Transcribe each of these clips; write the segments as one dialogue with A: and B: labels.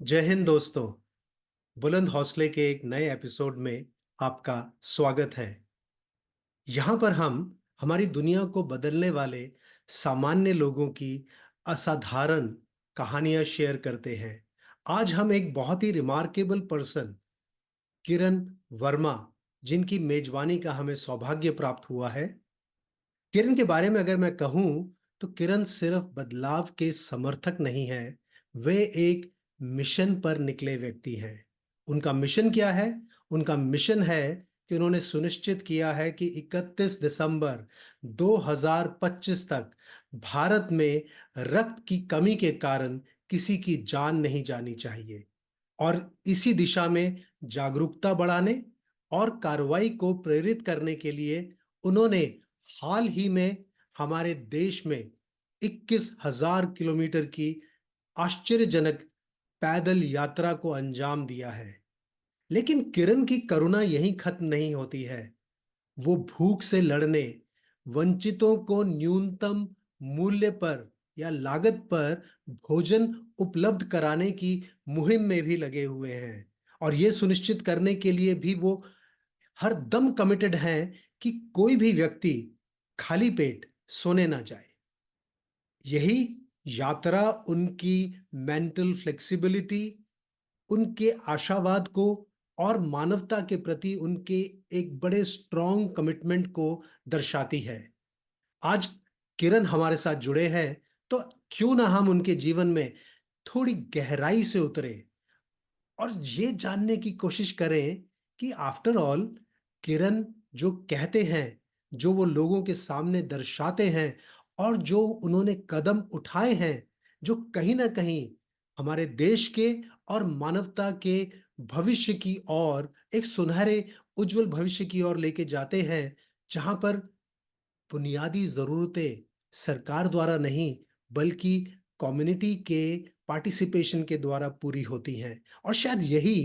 A: जय हिंद दोस्तों। बुलंद हौसले के एक नए एपिसोड में आपका स्वागत है। यहाँ पर हम हमारी दुनिया को बदलने वाले सामान्य लोगों की असाधारण कहानियां शेयर करते हैं। आज हम एक बहुत ही रिमार्केबल पर्सन किरण वर्मा, जिनकी मेजबानी का हमें सौभाग्य प्राप्त हुआ है। किरण के बारे में अगर मैं कहूं तो किरण सिर्फ बदलाव के समर्थक नहीं है, वे एक मिशन पर निकले व्यक्ति हैं। उनका मिशन क्या है? उनका मिशन है कि उन्होंने सुनिश्चित किया है कि 31 दिसंबर 2025 तक भारत में रक्त की कमी के कारण किसी की जान नहीं जानी चाहिए। और इसी दिशा में जागरूकता बढ़ाने और कार्रवाई को प्रेरित करने के लिए उन्होंने हाल ही में हमारे देश में 21,000 किलोमीटर की आश्चर्यजनक पैदल यात्रा को अंजाम दिया है। लेकिन किरण की करुणा यहीं खत्म नहीं होती है। वो भूख से लड़ने, वंचितों को न्यूनतम मूल्य पर या लागत पर भोजन उपलब्ध कराने की मुहिम में भी लगे हुए हैं। और ये सुनिश्चित करने के लिए भी वो हर दम कमिटेड हैं कि कोई भी व्यक्ति खाली पेट सोने ना जाए। यही यात्रा उनकी मेंटल फ्लेक्सिबिलिटी, उनके आशावाद को और मानवता के प्रति उनके एक बड़े स्ट्रॉन्ग कमिटमेंट को दर्शाती है। आज किरण हमारे साथ जुड़े हैं, तो क्यों ना हम उनके जीवन में थोड़ी गहराई से उतरे और ये जानने की कोशिश करें कि आफ्टर ऑल किरण जो कहते हैं, जो वो लोगों के सामने दर्शाते हैं और जो उन्होंने कदम उठाए हैं, जो कहीं ना कहीं हमारे देश के और मानवता के भविष्य की ओर, एक सुनहरे उज्जवल भविष्य की ओर लेके जाते हैं, जहां पर बुनियादी जरूरतें सरकार द्वारा नहीं बल्कि कम्युनिटी के पार्टिसिपेशन के द्वारा पूरी होती हैं। और शायद यही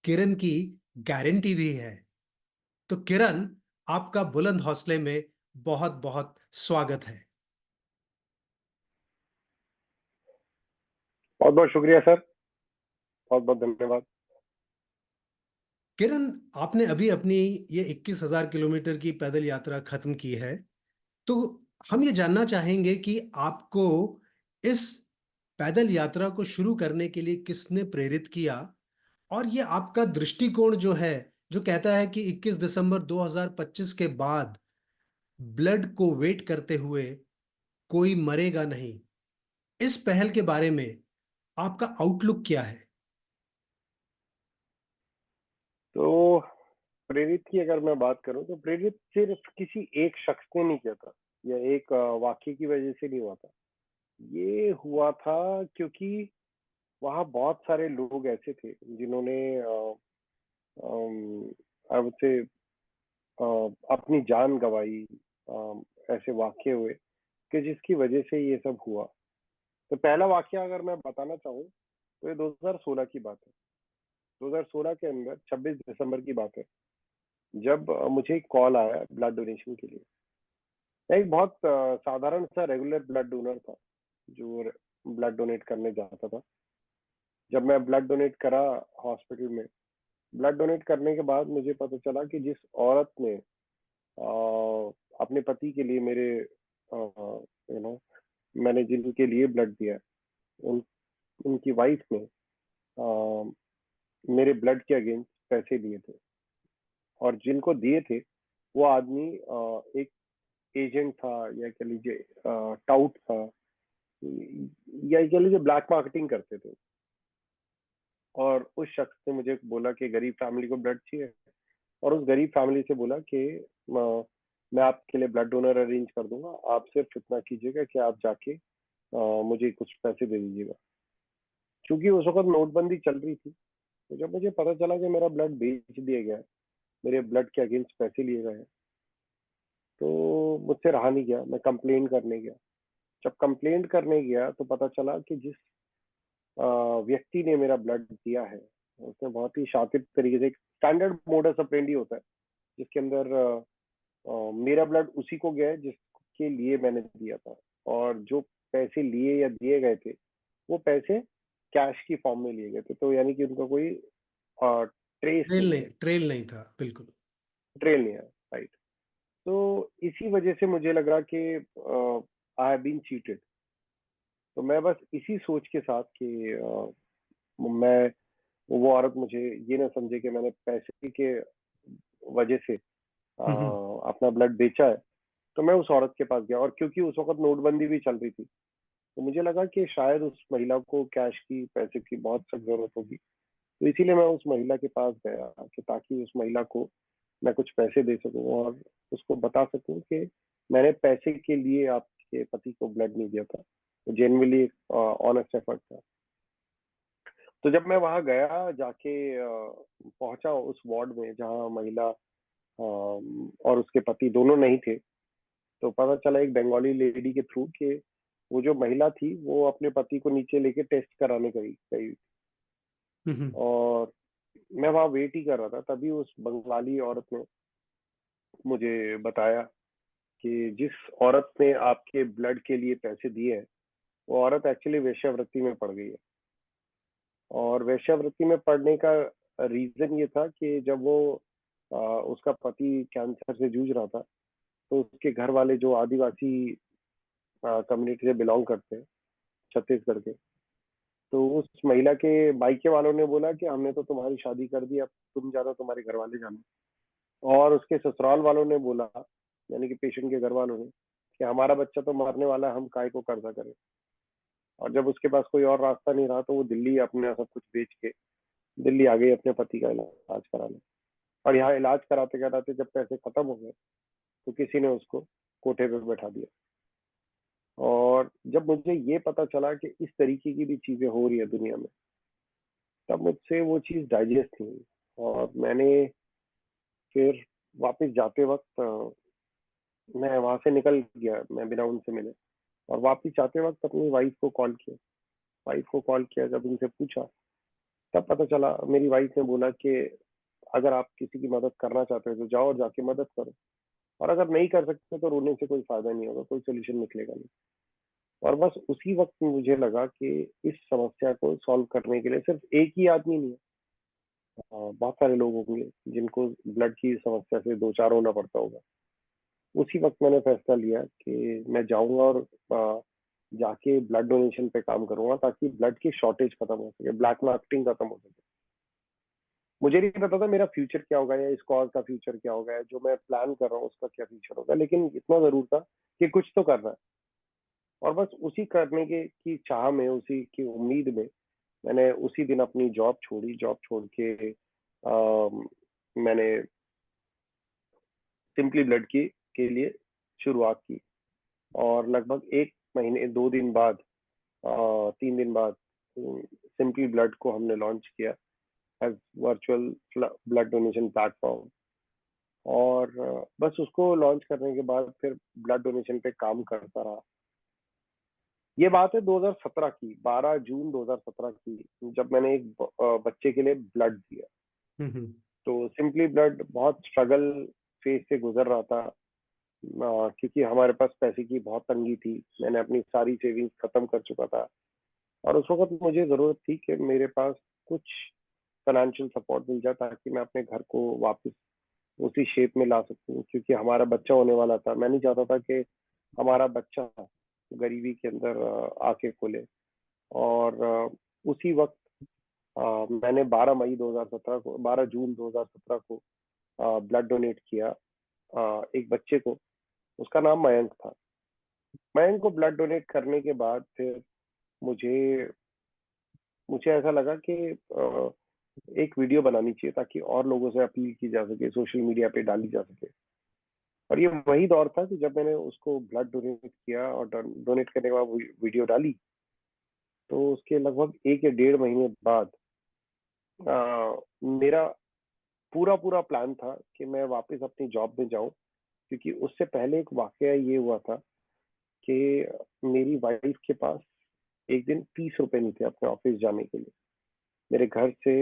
A: किरण की गारंटी भी है। तो किरण, आपका बुलंद हौसले में बहुत बहुत स्वागत है।
B: बहुत बहुत शुक्रिया सर। बहुत बहुत धन्यवाद।
A: किरण, आपने अभी अपनी ये 21,000 किलोमीटर की पैदल यात्रा खत्म की है। तो हम ये जानना चाहेंगे कि आपको इस पैदल यात्रा को शुरू करने के लिए किसने प्रेरित किया, और ये आपका दृष्टिकोण जो है, जो कहता है कि 21 दिसंबर 2025 के बाद ब्लड को वेट करते हुए कोई मरेगा नहीं, इस पहल के बारे में आपका आउटलुक क्या है?
B: तो प्रेरित की अगर मैं बात करूं तो प्रेरित सिर्फ किसी एक शख्स ने नहीं किया था, या एक वाक्य की वजह से नहीं हुआ था। ये हुआ था क्योंकि वहाँ बहुत सारे लोग ऐसे थे जिन्होंने आई वुड से अपनी जान गंवाई। ऐसे वाक्य हुए कि जिसकी वजह से ये सब हुआ। तो पहला वाक्य अगर मैं बताना चाहूँ तो ये 2016 की बात है। 2016 के अंदर 26 दिसंबर की बात है, जब मुझे एक कॉल आया ब्लड डोनेशन के लिए। मैं एक बहुत साधारण सा रेगुलर ब्लड डोनर था जो ब्लड डोनेट करने जाता था। जब मैं ब्लड डोनेट करा हॉस्पिटल में, ब्लड डोनेट करने के बाद मुझे पता चला कि जिस औरत ने अपने पति के लिए मेरे यू नो मैंने जिनके लिए ब्लड दिया है, उन उनकी वाइफ ने मेरे ब्लड के अगेंस्ट पैसे दिए थे। और जिनको दिए थे वो आदमी एक एजेंट था, या कह लीजिए टाउट था, या कह लीजिए ब्लैक मार्केटिंग करते थे। और उस शख्स ने मुझे बोला कि गरीब फैमिली को ब्लड चाहिए, और उस गरीब फैमिली से बोला कि मैं आपके लिए ब्लड डोनर अरेंज कर दूंगा, आप सिर्फ इतना कीजिएगा कि आप जाके मुझे कुछ पैसे दे दीजिएगा। क्योंकि उस वक्त नोटबंदी चल रही थी, तो जब मुझे पता चला कि मेरा ब्लड बेच दिया गया है, मेरे ब्लड के अगेंस्ट पैसे लिए गए हैं, तो मुझसे रहा नहीं गया, मैं कंप्लेन करने गया। जब कंप्लेंट करने गया तो पता चला कि जिस व्यक्ति ने मेरा ब्लड दिया है, उसने बहुत ही शातिर तरीके से, एक स्टैंडर्ड मोडस ऑपरेंडी होता है जिसके अंदर मेरा ब्लड उसी को गया है जिसके लिए मैंने दिया था। और जो पैसे लिए या दिए गए थे, वो पैसे कैश की फॉर्म में लिए गए थे, तो यानी कि उनका कोई ट्रेस नहीं है,
A: ट्रेल नहीं था, बिल्कुल।
B: ट्रेल नहीं है, राइट। तो इसी वजह से मुझे लगा कि आई हैव बीन चीटेड। तो मैं बस इसी सोच के साथ कि मैं वो औरत मुझे ये ना समझे कि मैंने पैसे के वजह से
A: हम्म।
B: अपना ब्लड बेचा है। तो मैं उस औरत के पास गया, और क्योंकि उस वक्त नोटबंदी भी चल रही थी, तो मुझे लगा कि शायद उस महिला को कैश की, पैसे की बहुत सख्त जरूरत होगी। तो इसीलिए मैं उस महिला के पास गया कि ताकि उस महिला को मैं कुछ पैसे दे सकूं और उसको बता सकूं कि मैंने पैसे के लिए आपके पति को ब्लड नहीं दिया था, तो जेन्युइनली ऑनेस्ट एफर्ट था। तो जब मैं वहां गया, जाके पहुंचा उस वार्ड में जहां महिला और उसके पति दोनों नहीं थे, तो पता चला एक बंगाली लेडी के थ्रू कि वो जो महिला थी वो अपने पति को नीचे लेके टेस्ट कराने गई गई।
A: हम्म।
B: और मैं वहां वेट ही कर रहा था, तभी उस बंगाली औरत ने मुझे बताया कि जिस औरत ने आपके ब्लड के लिए पैसे दिए हैं, वो औरत एक्चुअली वेश्यावृत्ति में पड़ गई है। और वेश्यावृत्ति में पड़ने का रीजन ये था कि जब वो उसका पति कैंसर से जूझ रहा था, तो उसके घर वाले जो आदिवासी कम्युनिटी से बिलोंग करते हैं, छत्तीसगढ़ के, तो उस महिला के मायके वालों ने बोला कि हमने तो तुम्हारी शादी कर दी, अब तुम जानो, तुम्हारे घर वाले जानो। और उसके ससुराल वालों ने बोला, यानी कि पेशेंट के घर वालों ने, कि हमारा बच्चा तो मरने वाला है, हम काय को कर्जा करें। और जब उसके पास कोई और रास्ता नहीं रहा, तो वो दिल्ली अपने सब कुछ बेच के दिल्ली आ गई अपने पति का इलाज कराने। और यहाँ इलाज कराते कराते जब पैसे खत्म हो गए, तो किसी ने उसको कोठे पे बैठा दिया। और जब मुझे ये पता चला कि इस तरीके की भी चीजें हो रही है दुनिया में, तब मुझसे वो चीज डाइजेस्ट नहीं हुई। और मैंने फिर वापस जाते वक्त मैं वहां से निकल गया, मैं बिना उनसे मिले। और वापस जाते वक्त अपनी वाइफ को कॉल किया। वाइफ को कॉल किया, जब उनसे पूछा, तब पता चला, मेरी वाइफ ने बोला कि अगर आप किसी की मदद करना चाहते हो तो जाओ और जाके मदद करो, और अगर नहीं कर सकते तो रोने से कोई फायदा नहीं होगा, कोई सोल्यूशन निकलेगा नहीं। और बस उसी वक्त मुझे लगा कि इस समस्या को सॉल्व करने के लिए सिर्फ एक ही आदमी नहीं है, बहुत सारे लोग होंगे जिनको ब्लड की समस्या से दो चार होना पड़ता होगा। उसी वक्त मैंने फैसला लिया कि मैं जाऊंगा और जाके ब्लड डोनेशन पे काम करूंगा, ताकि ब्लड की शॉर्टेज खत्म हो सके, ब्लैक मार्केटिंग खत्म हो सके। मुझे नहीं पता था मेरा फ्यूचर क्या होगा, या इस कॉज का फ्यूचर क्या होगा, या जो मैं प्लान कर रहा हूँ उसका क्या फ्यूचर होगा, लेकिन इतना जरूर था कि कुछ तो करना है। और बस उसी करने के की चाह में, उसी की उम्मीद में, मैंने उसी दिन अपनी जॉब छोड़ी। जॉब छोड़ के मैंने सिंपली ब्लड की के लिए शुरुआत की। और लगभग एक महीने, 2 दिन बाद, 3 दिन बाद, सिंपली ब्लड को हमने लॉन्च किया as virtual blood donation platform. और बस उसको लॉन्च करने के बाद फिर ब्लड डोनेशन पे काम करता रहा। ये बात है 2017 की, 12 जून 2017 की, जब मैंने एक बच्चे के लिए ब्लड दिया।
A: हम्म।
B: तो सिंपली ब्लड बहुत स्ट्रगल फेज से गुजर रहा था, क्योंकि हमारे पास पैसे की बहुत तंगी थी। मैंने अपनी सारी सेविंग्स खत्म कर चुका था, और उस वक्त मुझे जरूरत थी कि मेरे पास कुछ फाइनेंशियल सपोर्ट मिल जाए, ताकि मैं अपने घर को वापस उसी शेप में ला सकूं, क्योंकि हमारा बच्चा होने वाला था। मैं नहीं चाहता था कि हमारा बच्चा गरीबी के अंदर आके खोले। और उसी वक्त मैंने 12 जून 2017 को ब्लड डोनेट किया एक बच्चे को। उसका नाम मयंक था। मयंक को ब्लड डोनेट करने के बाद फिर मुझे मुझे ऐसा लगा कि एक वीडियो बनानी चाहिए, ताकि और लोगों से अपील की जा सके, सोशल मीडिया पे डाली जा सके। और ये वही दौर था कि जब मैंने उसको ब्लड डोनेट किया और डोनेट करने के बाद वीडियो डाली, तो उसके लगभग 1 या 1.5 महीने बाद मेरा पूरा पूरा प्लान था कि मैं वापस अपनी जॉब में जाऊं। क्योंकि उससे पहले एक वाकया ये हुआ था कि मेरी वाइफ के पास एक दिन 30 रुपए नहीं थे अपने ऑफिस जाने के लिए, मेरे घर से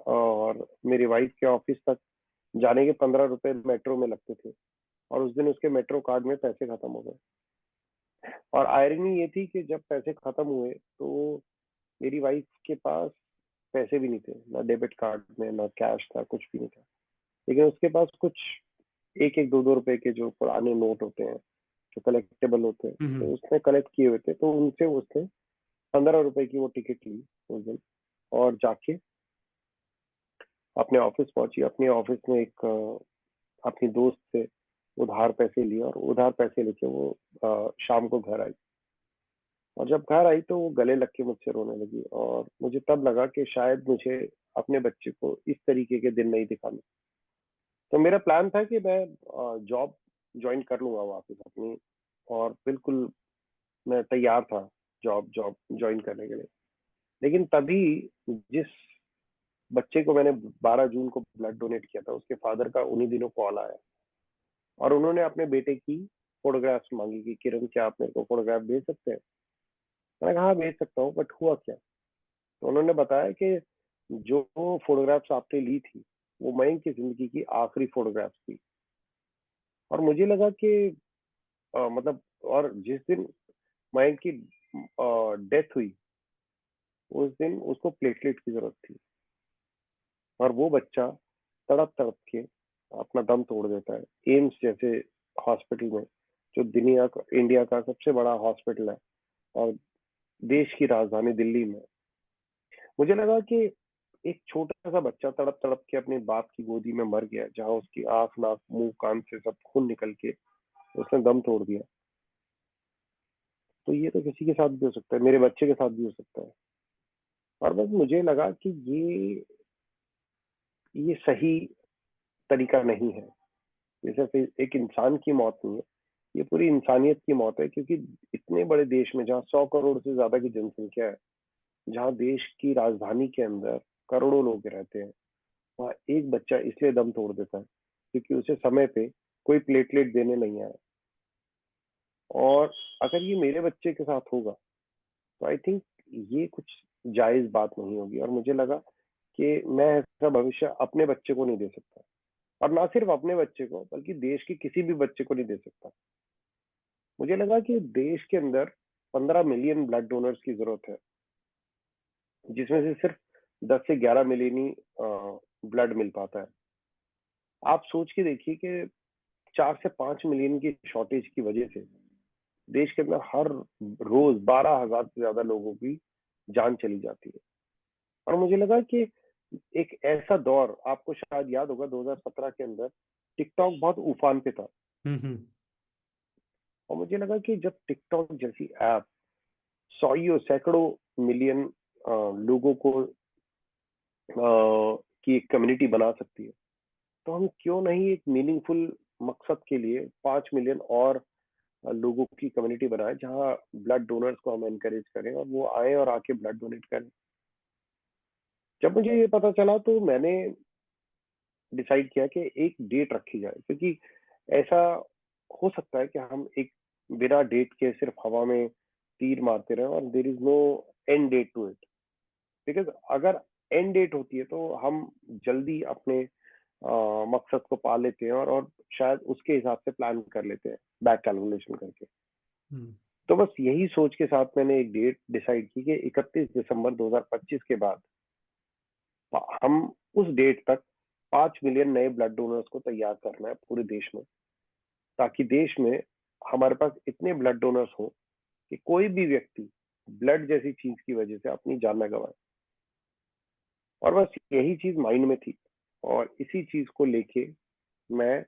B: और मेरी वाइफ के ऑफिस तक जाने के 15 रुपए मेट्रो में लगते थे। और उस दिन उसके मेट्रो कार्ड में पैसे खत्म हो गए। और आयरनी ये थी कि जब पैसे खत्म हुए, तो मेरी वाइफ के पास पैसे भी नहीं थे, ना डेबिट कार्ड में ना कैश था, कुछ भी नहीं था। लेकिन उसके पास कुछ एक एक दो दो रुपए के जो पुराने नोट होते हैं, जो कलेक्टेबल होते हैं, तो
A: हम्म।
B: उसने कलेक्ट किए हुए थे, तो उनसे उसने 15 रुपए की वो टिकट ली उस दिन, और जाके अपने ऑफिस पहुंची। अपने ऑफिस में एक अपनी दोस्त से उधार पैसे लिए, और उधार पैसे लेके वो शाम को घर आई। और जब घर आई तो वो गले लग के मुझसे रोने लगी, और मुझे तब लगा कि शायद मुझे अपने बच्चे को इस तरीके के दिन नहीं दिखाने। तो मेरा प्लान था कि मैं जॉब ज्वाइन कर लूंगा वापस अपनी, और बिल्कुल मैं तैयार था जॉब जॉब ज्वाइन करने के लिए। लेकिन तभी जिस बच्चे को मैंने 12 जून को ब्लड डोनेट किया था, उसके फादर का उन्हीं दिनों कॉल आया, और उन्होंने अपने बेटे की फोटोग्राफ्स मांगी कि किरण, क्या आप मेरे को फोटोग्राफ भेज सकते हैं। मैंने कहा हाँ भेज सकता हूँ, बट हुआ क्या। तो उन्होंने बताया कि जो फोटोग्राफ्स आपने ली थी, वो मयंक की जिंदगी की आखिरी फोटोग्राफ्स थी। और मुझे लगा कि मतलब, और जिस दिन मयंक की डेथ हुई, उस दिन उसको प्लेटलेट की जरूरत थी, और वो बच्चा तड़प तड़प के अपना दम तोड़ देता है एम्स जैसे हॉस्पिटल में, जो दुनिया का, इंडिया का सबसे बड़ा हॉस्पिटल है, और देश की राजधानी दिल्ली में। मुझे लगा कि एक छोटा सा बच्चा तड़प तड़प के अपने बाप की गोदी में मर गया, जहां उसकी आंख नाक मुंह कान से सब खून निकल के उसने दम तोड़ दिया। तो ये तो किसी के साथ भी हो सकता है, मेरे बच्चे के साथ भी हो सकता है। और बस मुझे लगा कि ये सही तरीका नहीं है। ये सिर्फ एक इंसान की मौत नहीं है, ये पूरी इंसानियत की मौत है। क्योंकि इतने बड़े देश में, जहाँ 100 करोड़ से ज्यादा की जनसंख्या है, जहाँ देश की राजधानी के अंदर करोड़ों लोग रहते हैं, वहाँ एक बच्चा इसलिए दम तोड़ देता है क्योंकि उसे समय पे कोई प्लेटलेट देने नहीं आया। और अगर ये मेरे बच्चे के साथ होगा, तो आई थिंक ये कुछ जायज बात नहीं होगी। और मुझे लगा कि मैं ऐसा भविष्य अपने बच्चे को नहीं दे सकता, और ना सिर्फ अपने बच्चे को, बल्कि देश के किसी भी बच्चे को नहीं दे सकता। मुझे लगा कि देश के अंदर 15 मिलियन ब्लड डोनर्स की जरूरत है, जिसमें से सिर्फ 10 से 11 मिलियन ही ब्लड मिल पाता है। आप सोच के देखिए कि 4 से 5 मिलियन की शॉर्टेज की वजह से देश के अंदर हर रोज 12,000 से ज्यादा लोगों की जान चली जाती है। और मुझे लगा कि एक ऐसा दौर, आपको शायद याद होगा 2017 के अंदर टिकटॉक बहुत उफान पे था।
A: हम्म।
B: और मुझे लगा कि जब टिकटॉक जैसी ऐप सौ सैकड़ों मिलियन लोगों को की एक कम्युनिटी बना सकती है, तो हम क्यों नहीं एक मीनिंगफुल मकसद के लिए 5 मिलियन और लोगों की कम्युनिटी बनाए, जहां ब्लड डोनर्स को हम एनकरेज करें और वो आए और आके ब्लड डोनेट करें। जब मुझे ये पता चला, तो मैंने डिसाइड किया कि एक डेट रखी जाए। क्योंकि ऐसा हो सकता है कि हम एक बिना डेट के सिर्फ हवा में तीर मारते रहे, और there is no end date to it. Because अगर एंड डेट होती है, तो हम जल्दी अपने मकसद को पा लेते हैं, और शायद उसके हिसाब से प्लान कर लेते हैं, बैक कैलकुलेशन करके।
A: हम्म।
B: तो बस यही सोच के साथ मैंने एक डेट डिसाइड की कि 31 दिसंबर 2025 के बाद हम उस डेट तक 5 मिलियन नए ब्लड डोनर्स को तैयार करना है पूरे देश में, ताकि देश में हमारे पास इतने ब्लड डोनर्स हो कि कोई भी व्यक्ति ब्लड जैसी चीज की वजह से अपनी जान न गंवाए। और बस यही चीज माइंड में थी, और इसी चीज को लेके मैं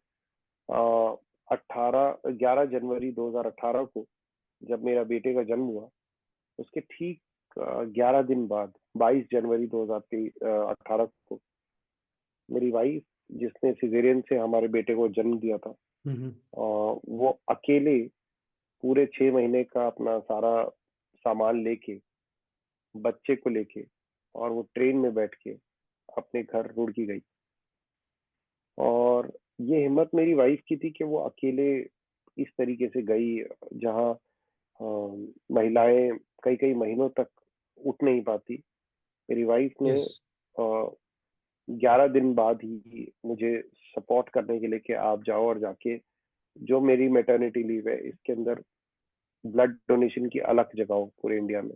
B: 11 जनवरी 2018 को, जब मेरा बेटे का जन्म हुआ, उसके ठीक 11 दिन बाद 22 जनवरी 2018 को मेरी वाइफ, जिसने सिजेरियन से हमारे बेटे को जन्म दिया था,
A: हम्म।
B: वो अकेले पूरे 6 महीने का अपना सारा सामान लेके, बच्चे को लेके, और वो ट्रेन में बैठ के अपने घर रुड़की गई। और ये हिम्मत मेरी वाइफ की थी कि वो अकेले इस तरीके से गई, जहाँ महिलाएं कई कई महीनों तक उठ नहीं पाती। मेरी वाइफ ने
A: यस।
B: 11 दिन बाद ही मुझे सपोर्ट करने के लिए कि आप जाओ और जाके जो मेरी मेटर्निटी लीव है, इसके अंदर ब्लड डोनेशन की अलग जगह हो पूरे इंडिया में।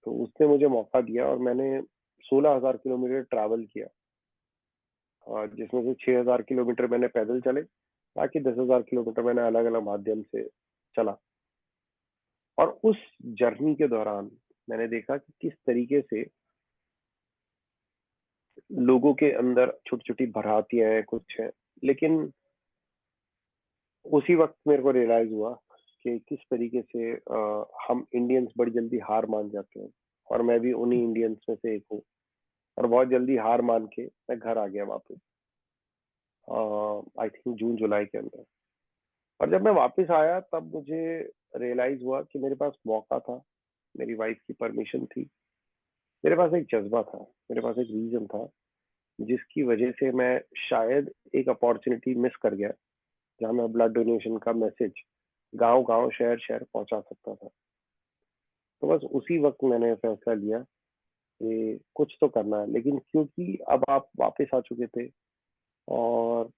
B: तो उसने मुझे मौका दिया और मैंने 16,000 किलोमीटर ट्रैवल किया, और जिसमें से 6,000 किलोमीटर मैंने पैदल चले, बाकी 10,000 किलोमीटर मैंने अलग अलग माध्यम से चला। और उस जर्नी के दौरान मैंने देखा कि किस तरीके से लोगों के अंदर छोटी छोटी भरातियां हैं, कुछ है, लेकिन उसी वक्त मेरे को रियलाइज हुआ कि किस तरीके से हम इंडियंस बड़ी जल्दी हार मान जाते हैं, और मैं भी उन्हीं इंडियंस में से एक हूँ। और बहुत जल्दी हार मान के मैं घर आ गया वापस, आई थिंक जून जुलाई के अंदर। और जब मैं वापस आया तब मुझे रियलाइज हुआ कि मेरे पास मौका था, मेरी वाइफ की परमिशन थी, मेरे पास एक जज्बा था, मेरे पास एक रीजन था, जिसकी वजह से मैं शायद एक अपॉर्चुनिटी मिस कर गया, जहां मैं ब्लड डोनेशन का मैसेज गांव गांव शहर शहर पहुंचा सकता था। तो बस उसी वक्त मैंने फैसला लिया कि कुछ तो करना है, लेकिन क्योंकि अब आप वापस आ चुके थे, और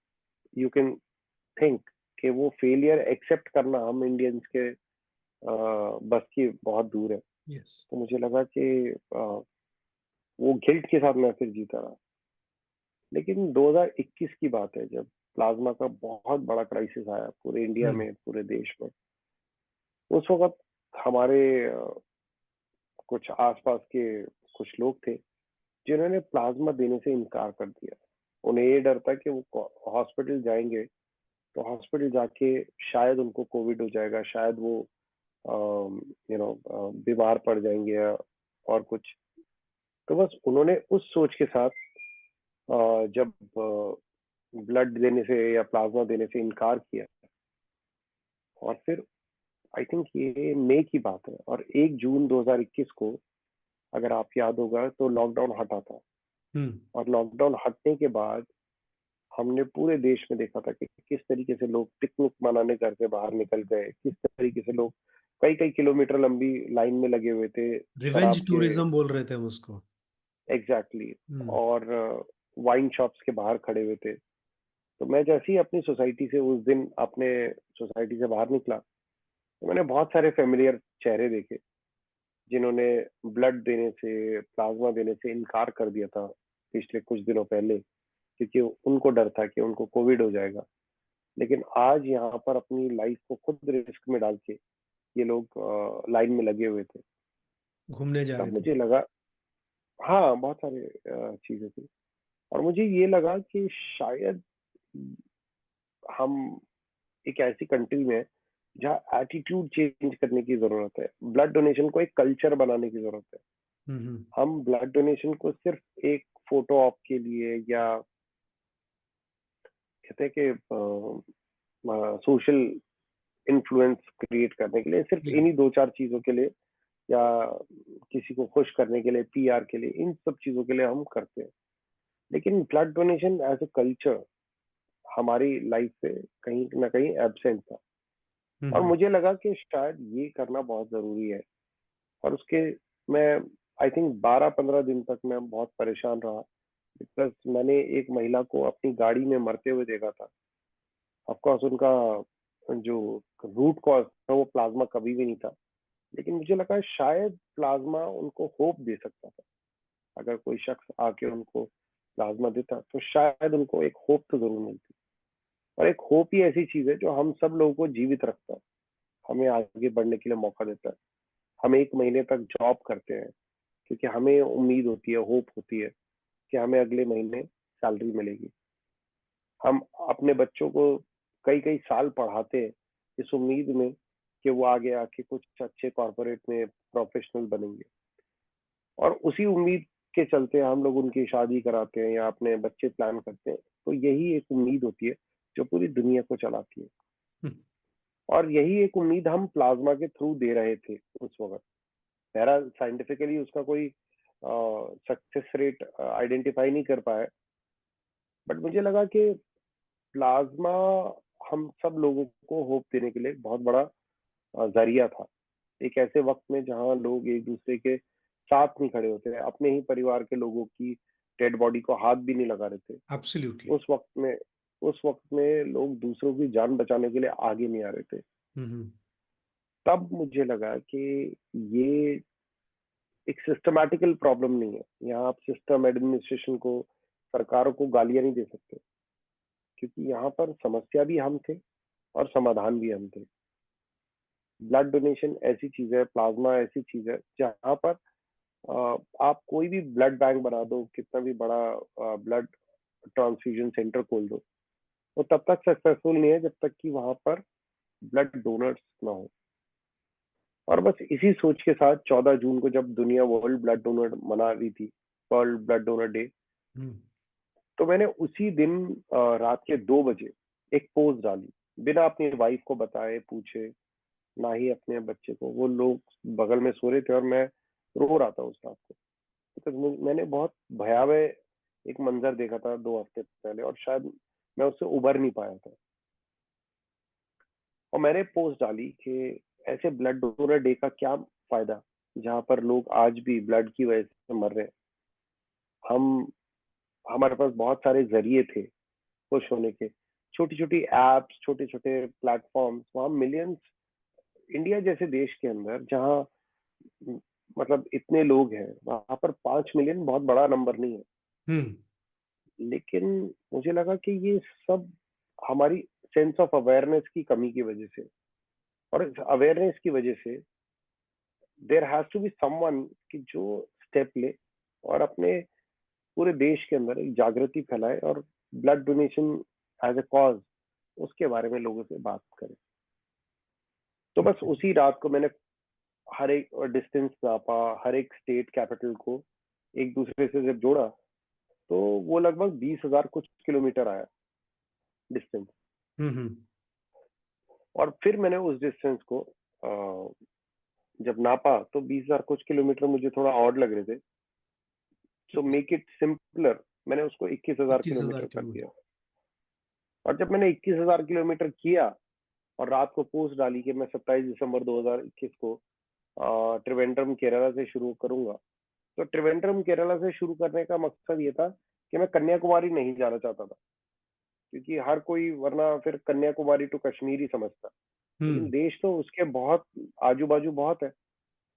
B: यू कैन थिंक कि वो फेलियर एक्सेप्ट करना हम इंडियंस के बस की बहुत दूर है।
A: यस।
B: तो मुझे लगा कि वो गिल्ट के साथ मैं फिर जीता रहा। लेकिन 2021 की बात है, जब प्लाज्मा का बहुत बड़ा क्राइसिस आया पूरे इंडिया
A: हम्म।
B: में, पूरे देश में। उस वक्त हमारे कुछ आसपास के कुछ लोग थे जिन्होंने प्लाज्मा देने से इनकार कर दिया। उन्हें ये डर था कि वो हॉस्पिटल जाएंगे तो हॉस्पिटल जाके शायद उनको कोविड हो जाएगा, शायद वो बीमार पड़ जाएंगे या और कुछ। तो बस उन्होंने उस सोच के साथ जब ब्लड देने से या प्लाज्मा देने से इनकार किया, और फिर आई थिंक ये मई की बात है, और 1 जून 2021 को, अगर आप याद होगा, तो लॉकडाउन हटा था।
A: हम्म।
B: और लॉकडाउन हटने के बाद हमने पूरे देश में देखा था कि किस तरीके से लोग पिकनिक मनाने घर से बाहर निकल गए, किस तरीके से लोग कई कई किलोमीटर लंबी लाइन में लगे हुए थे
A: रिवेंज
B: शराब के।
A: टूरिज्म बोल रहे थे हम उसको।
B: एग्जैक्टली
A: हम्म।
B: और वाइन शॉप्स के बाहर खड़े हुए थे। तो मैं जैसे ही अपनी सोसाइटी से उस दिन अपने सोसाइटी से बाहर निकला, तो मैंने बहुत सारे फेमिलियर चेहरे देखे जिन्होंने ब्लड देने से, प्लाज्मा देने से इनकार कर दिया था पिछले कुछ दिनों पहले, क्योंकि उनको डर था कि उनको कोविड हो जाएगा। लेकिन आज यहाँ पर अपनी लाइफ को खुद रिस्क में डाल के ये लोग लाइन में लगे हुए थे।
A: घूमने जा रहे
B: तब
A: थे।
B: मुझे लगा, हाँ, बहुत सारे चीजें थी, और मुझे ये लगा कि शायद हम एक ऐसी कंट्री में हैं जहाँ एटीट्यूड चेंज करने की जरूरत है, ब्लड डोनेशन को एक कल्चर बनाने की जरूरत है।
A: हम्म।
B: हम ब्लड डोनेशन को सिर्फ एक फोटो ऑप के लिए, या कहते हैं कि सोशल इन्फ्लुएंस क्रिएट करने के लिए, सिर्फ
A: या।
B: इन्हीं दो चार चीजों के लिए, या किसी को खुश करने के लिए, पीआर के लिए, इन सब चीजों के लिए हम करते हैं। लेकिन blood donation as a culture हमारी लाइफ से कहीं ना कहीं एब्सेंट था, और
A: हम्म।
B: मुझे लगा कि शायद ये करना बहुत जरूरी है। और उसके मैं आई थिंक 12-15 दिन तक मैं बहुत परेशान रहा, बिकॉज मैंने एक महिला को अपनी गाड़ी में मरते हुए देखा था। ऑफकोर्स उनका जो रूट कॉज था वो प्लाज्मा कभी भी नहीं था, लेकिन मुझे लगा शायद प्लाज्मा उनको होप दे सकता था। अगर कोई शख्स आके उनको प्लाज्मा देता तो शायद उनको एक होप तो जरूर मिलती। और एक होप ही ऐसी चीज है जो हम सब लोगों को जीवित रखता है, हमें आगे बढ़ने के लिए मौका देता है। हम 1 महीने तक जॉब करते हैं क्योंकि हमें उम्मीद होती है, होप होती है कि हमें अगले महीने सैलरी मिलेगी। हम अपने बच्चों को कई कई साल पढ़ाते हैं इस उम्मीद में कि वो आगे आके कुछ अच्छे कॉर्पोरेट में प्रोफेशनल बनेंगे, और उसी उम्मीद के चलते हम लोग उनकी शादी कराते हैं या अपने बच्चे प्लान करते हैं। तो यही एक उम्मीद होती है जो पूरी दुनिया को चलाती है,
A: हम्म।
B: और यही एक उम्मीद हम प्लाज्मा के थ्रू दे रहे थे उस वक्त। मेरा साइंटिफिकली उसका कोई सक्सेस रेट आइडेंटिफाई नहीं कर पाया, बट मुझे लगा कि प्लाज्मा हम सब लोगों को होप देने के लिए एक बहुत बड़ा जरिया था। एक ऐसे वक्त में जहां लोग एक दूसरे के साथ नहीं खड़े होते थे, अपने ही परिवार के लोगों की डेड बॉडी को हाथ भी नहीं लगा रहे थे।
A: एब्सोल्युटली।
B: उस वक्त में लोग दूसरों की जान बचाने के लिए आगे नहीं आ रहे थे।
A: हम्म।
B: तब मुझे लगा कि ये एक सिस्टमैटिकल प्रॉब्लम नहीं है। यहाँ आप सिस्टम एडमिनिस्ट्रेशन को, सरकारों को गालियां नहीं दे सकते, क्योंकि यहाँ पर समस्या भी हम थे और समाधान भी हम थे। ब्लड डोनेशन ऐसी चीज है, प्लाज्मा ऐसी चीज है जहाँ पर आप कोई भी ब्लड बैंक बना दो, कितना भी बड़ा ब्लड ट्रांसफ्यूजन सेंटर खोल दो, वो तब तक सक्सेसफुल नहीं है जब तक कि वहां पर ब्लड डोनर्स ना हो। और बस इसी सोच के साथ 14 जून को जब दुनिया वर्ल्ड ब्लड डोनर मना रही थी, वर्ल्ड ब्लड डोनर डे,
A: हम्म।
B: तो मैंने उसी दिन रात के 2 बजे एक पोस्ट डाली, बिना अपनी वाइफ को बताए पूछे, ना ही अपने बच्चे को। वो लोग बगल में सो रहे थे और मैं रो रहा था उस रात को, बिकॉज मैंने बहुत भयावह एक मंजर देखा था 2 हफ्ते पहले, और शायद मैं उससे उबर नहीं पाया था। और मैंने पोस्ट डाली कि ऐसे ब्लड डोनर डे का क्या फायदा जहां पर लोग आज भी ब्लड की वजह से मर रहे हैं। हम हमारे पास बहुत सारे जरिए थे खुश होने के, छोटी छोटी एप्स, छोटे छोटे प्लेटफॉर्म्स, वहाँ मिलियंस, इंडिया जैसे देश के अंदर जहाँ मतलब इतने लोग हैं, वहां पर 5 मिलियन बहुत बड़ा नंबर नहीं है।
A: हम्म।
B: लेकिन मुझे लगा कि ये सब हमारी सेंस ऑफ अवेयरनेस की कमी की वजह से, और अवेयरनेस की वजह से there has to be someone कि जो स्टेप ले और अपने पूरे देश के अंदर एक जागृति फैलाए और blood donation as a cause उसके बारे में लोगों से बात करें। तो बस उसी रात को मैंने हर एक डिस्टेंस नापा, हर एक स्टेट कैपिटल को एक दूसरे से जब जोड़ा, तो वो लगभग 20,000 कुछ किलोमीटर आया डिस्टेंस।
A: हम्म।
B: और फिर मैंने उस डिस्टेंस को जब नापा तो 20,000 कुछ किलोमीटर मुझे थोड़ा ऑड लग रहे थे, सो मेक इट सिंपलर, मैंने उसको 21,000
A: 21,000
B: किलोमीटर कर
A: किलोमीटर।
B: दिया। और जब मैंने 21,000 किलोमीटर किया और रात को पोस्ट डाली कि मैं 27 दिसंबर 2021 को त्रिवेंद्रम केरला से शुरू करूंगा, तो त्रिवेंद्रम केरला से शुरू करने का मकसद ये था कि मैं कन्याकुमारी नहीं जाना चाहता था, क्योंकि हर कोई वरना फिर कन्याकुमारी टू कश्मीर ही समझता। लेकिन
A: हम्म।
B: देश तो उसके बहुत आजू बाजू बहुत है,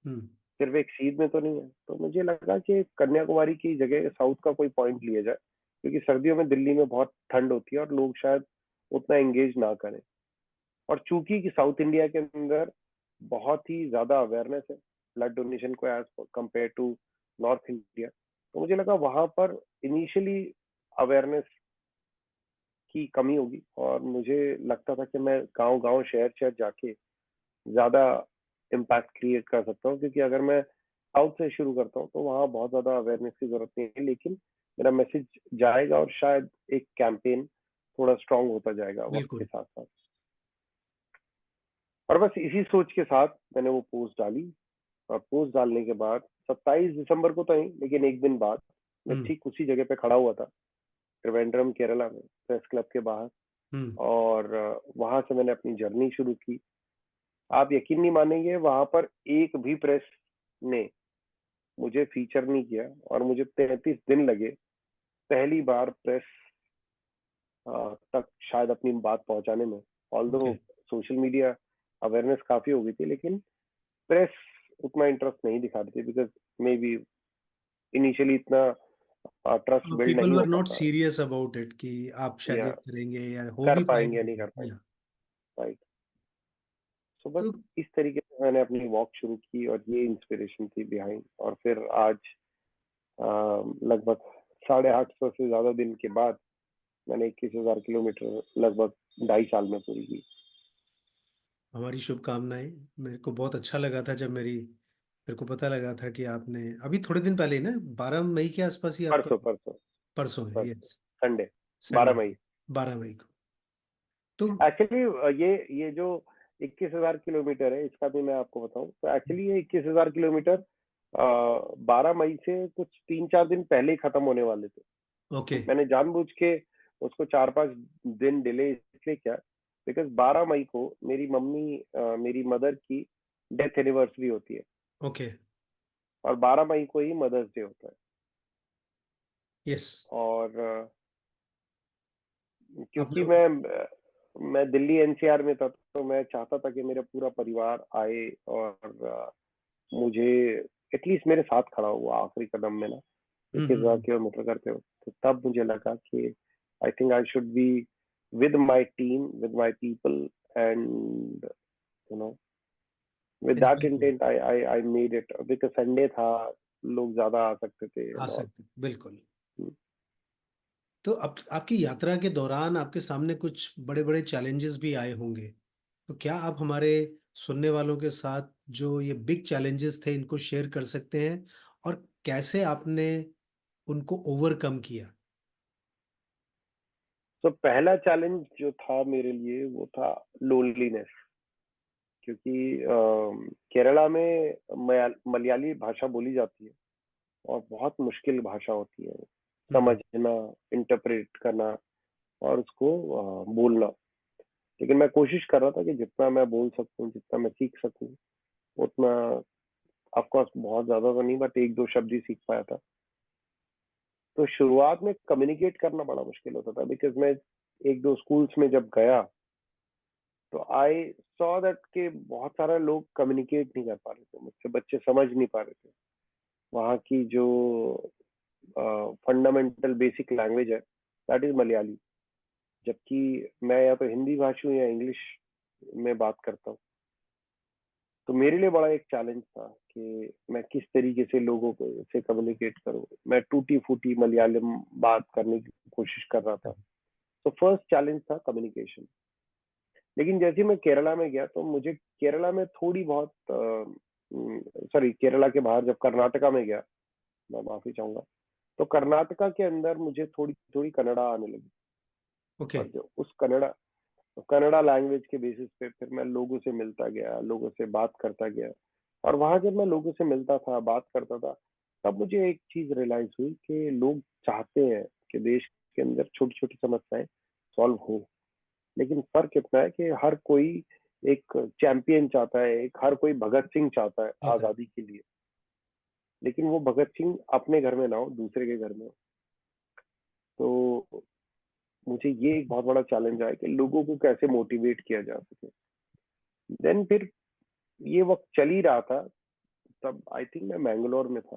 A: हम्म।
B: सिर्फ एक सीध में तो नहीं है। तो मुझे लगा कि कन्याकुमारी की जगह साउथ का कोई पॉइंट लिया जाए, क्योंकि सर्दियों में दिल्ली में बहुत ठंड होती है और लोग शायद उतना एंगेज ना करें। और चूंकि कि साउथ इंडिया के अंदर बहुत ही ज्यादा अवेयरनेस है ब्लड डोनेशन को as compare to North India, तो मुझे लगा वहां पर इनिशियली अवेयरनेस की कमी होगी, और मुझे लगता था कि मैं गांव गांव शहर शहर जाके ज्यादा इम्पैक्ट क्रिएट कर सकता हूँ, क्योंकि अगर मैं साउथ से शुरू करता हूँ तो वहाँ बहुत ज्यादा अवेयरनेस की जरूरत नहीं है, लेकिन मेरा मैसेज जाएगा और शायद एक कैंपेन थोड़ा स्ट्रांग होता जाएगा वक्त के
A: बिल्कुल।
B: साथ साथ। और बस इसी सोच के साथ मैंने वो पोस्ट डाली, और पोस्ट डालने के बाद 27 दिसंबर को तो नहीं, लेकिन एक दिन बाद मैं
A: हम्म।
B: ठीक उसी जगह पे खड़ा हुआ था, त्रिवेंद्रम केरला में, प्रेस क्लब के बाहर।
A: हम्म।
B: और वहां से मैंने अपनी जर्नी शुरू की। आप यकीन नहीं मानेंगे, वहां पर एक भी प्रेस ने मुझे फीचर नहीं किया, और मुझे 33 दिन लगे पहली बार प्रेस तक शायद अपनी बात पहुंचाने में। Although
A: okay.
B: Social media awareness काफी हो गई थी, लेकिन प्रेस उतना इंटरेस्ट नहीं दिखा रही थी, बिकॉज मे बी इनिशियली इतना ट्रस्ट बिल्ड
A: पीपल
B: नहीं हो
A: वर नॉट
B: पाता,
A: सीरियस अबाउट इट कि आप शायद
B: या
A: ये करेंगे या हो
B: कर
A: भी
B: पाएंगे
A: पाएगा
B: या
A: कि
B: नहीं कर
A: नहीं।
B: पाएंगे।
A: या
B: राइट। सो बस
A: तो
B: इस तरीके से मैंने अपनी वॉक शुरू की, और ये इंस्पिरेशन थी बिहाइंड। और फिर आज लगभग 850 से ज्यादा दिन के बाद मैंने 21,000 किलोमीटर लगभग 2.5 साल में पूरी की।
A: हमारी शुभकामनाएं। मेरे को बहुत अच्छा लगा था जब मेरे को पता लगा था कि आपने अभी थोड़े दिन पहले ही ना 12 मई के आसपास ही आपका
B: परसों परसों
A: परसों है,
B: परसों
A: यस।
B: संडे,
A: संडे,
B: 12 मई।
A: 12 मई को। तो
B: एक्चुअली ये जो 21,000 किलोमीटर है, इसका भी मैं आपको बताऊं तो एक्चुअली ये 21,000 किलोमीटर 12 मई से कुछ 3-4 दिन पहले ही खत्म होने वाले थे।
A: ओके।
B: मैंने जानबूझ के उसको 4-5 दिन डिले इसलिए किया, बिकॉज 12 मई को मेरी मम्मी मेरी मदर की डेथ एनिवर्सरी होती है,
A: ओके।
B: और 12 मई को ही मदर्स डे होता है।
A: यस।
B: और
A: आपने
B: क्योंकि मैं दिल्ली एनसीआर में था, तो मैं चाहता था कि मेरा पूरा परिवार आए और मुझे एटलीस्ट मेरे साथ खड़ा हुआ आखिरी कदम में ना,
A: हम्म
B: 21,000 किलोमीटर करते हो। तो तब मुझे लगा कि I think I should be with my team, with my people, and you know with that
A: exactly.
B: Intent I made it. Because Sunday था, लोग ज्यादा आ सकते थे
A: आ
B: एंड ऑल।
A: सकते, बिल्कुल। तो अब आपकी यात्रा के दौरान आपके सामने कुछ बड़े बड़े चैलेंजेस भी आए होंगे, तो क्या आप हमारे सुनने वालों के साथ जो ये बिग चैलेंजेस थे इनको शेयर कर सकते हैं, और कैसे आपने उनको ओवरकम किया?
B: तो पहला चैलेंज जो था मेरे लिए वो था लोनलीनेस। क्योंकि केरला में मलयाली भाषा बोली जाती है और बहुत मुश्किल भाषा होती है
A: हम्म।
B: समझना, इंटरप्रेट करना और उसको बोलना। लेकिन मैं कोशिश कर रहा था कि जितना मैं बोल सकूं, जितना मैं सीख सकूं उतना। ऑफकोर्स बहुत ज्यादा तो नहीं, बट एक दो शब्द ही सीख पाया था। तो शुरुआत में कम्युनिकेट करना बड़ा मुश्किल होता था, बिकॉज मैं एक दो स्कूल्स में जब गया तो आई सॉ दैट के बहुत सारे लोग कम्युनिकेट नहीं कर पा रहे थे मुझसे, बच्चे समझ नहीं पा रहे थे वहाँ की जो फंडामेंटल बेसिक लैंग्वेज है, दैट इज मलयाली। जबकि मैं या तो हिंदी भाषी हूँ या इंग्लिश में बात करता हूँ। तो मेरे लिए बड़ा एक चैलेंज था कि मैं किस तरीके से लोगों को से कम्युनिकेट करूँ। मैं टूटी फूटी मलयालम बात करने की कोशिश कर रहा था। तो फर्स्ट चैलेंज था कम्युनिकेशन। लेकिन जैसे ही मैं केरला में गया तो मुझे केरला में थोड़ी बहुत सॉरी, केरला के बाहर जब कर्नाटका में गया, मैं माफी चाहूंगा, तो कर्नाटका के अंदर मुझे थोड़ी थोड़ी कन्नड़ा आने लगी।
A: ओके।
B: और जो उस कन्नड़ा कन्नड़ा लैंग्वेज के बेसिस पे फिर मैं लोगों से मिलता गया, लोगों से बात करता गया। और वहां जब मैं लोगों से मिलता था, बात करता था, तब मुझे एक चीज रियलाइज हुई कि लोग चाहते हैं कि देश के अंदर छोटी छोटी समस्याएं सॉल्व हो। लेकिन फर्क इतना है कि हर कोई एक चैंपियन चाहता है, एक हर कोई भगत सिंह चाहता है
A: होता है।
B: आजादी के लिए। लेकिन वो भगत सिंह अपने घर में ना हो, दूसरे के घर में हो। तो मुझे ये एक बहुत बड़ा चैलेंज आया कि लोगों को कैसे मोटिवेट किया जा सके। देन फिर ये वक्त चल ही रहा था, तब आई थिंक मैं मैंगलोर में था।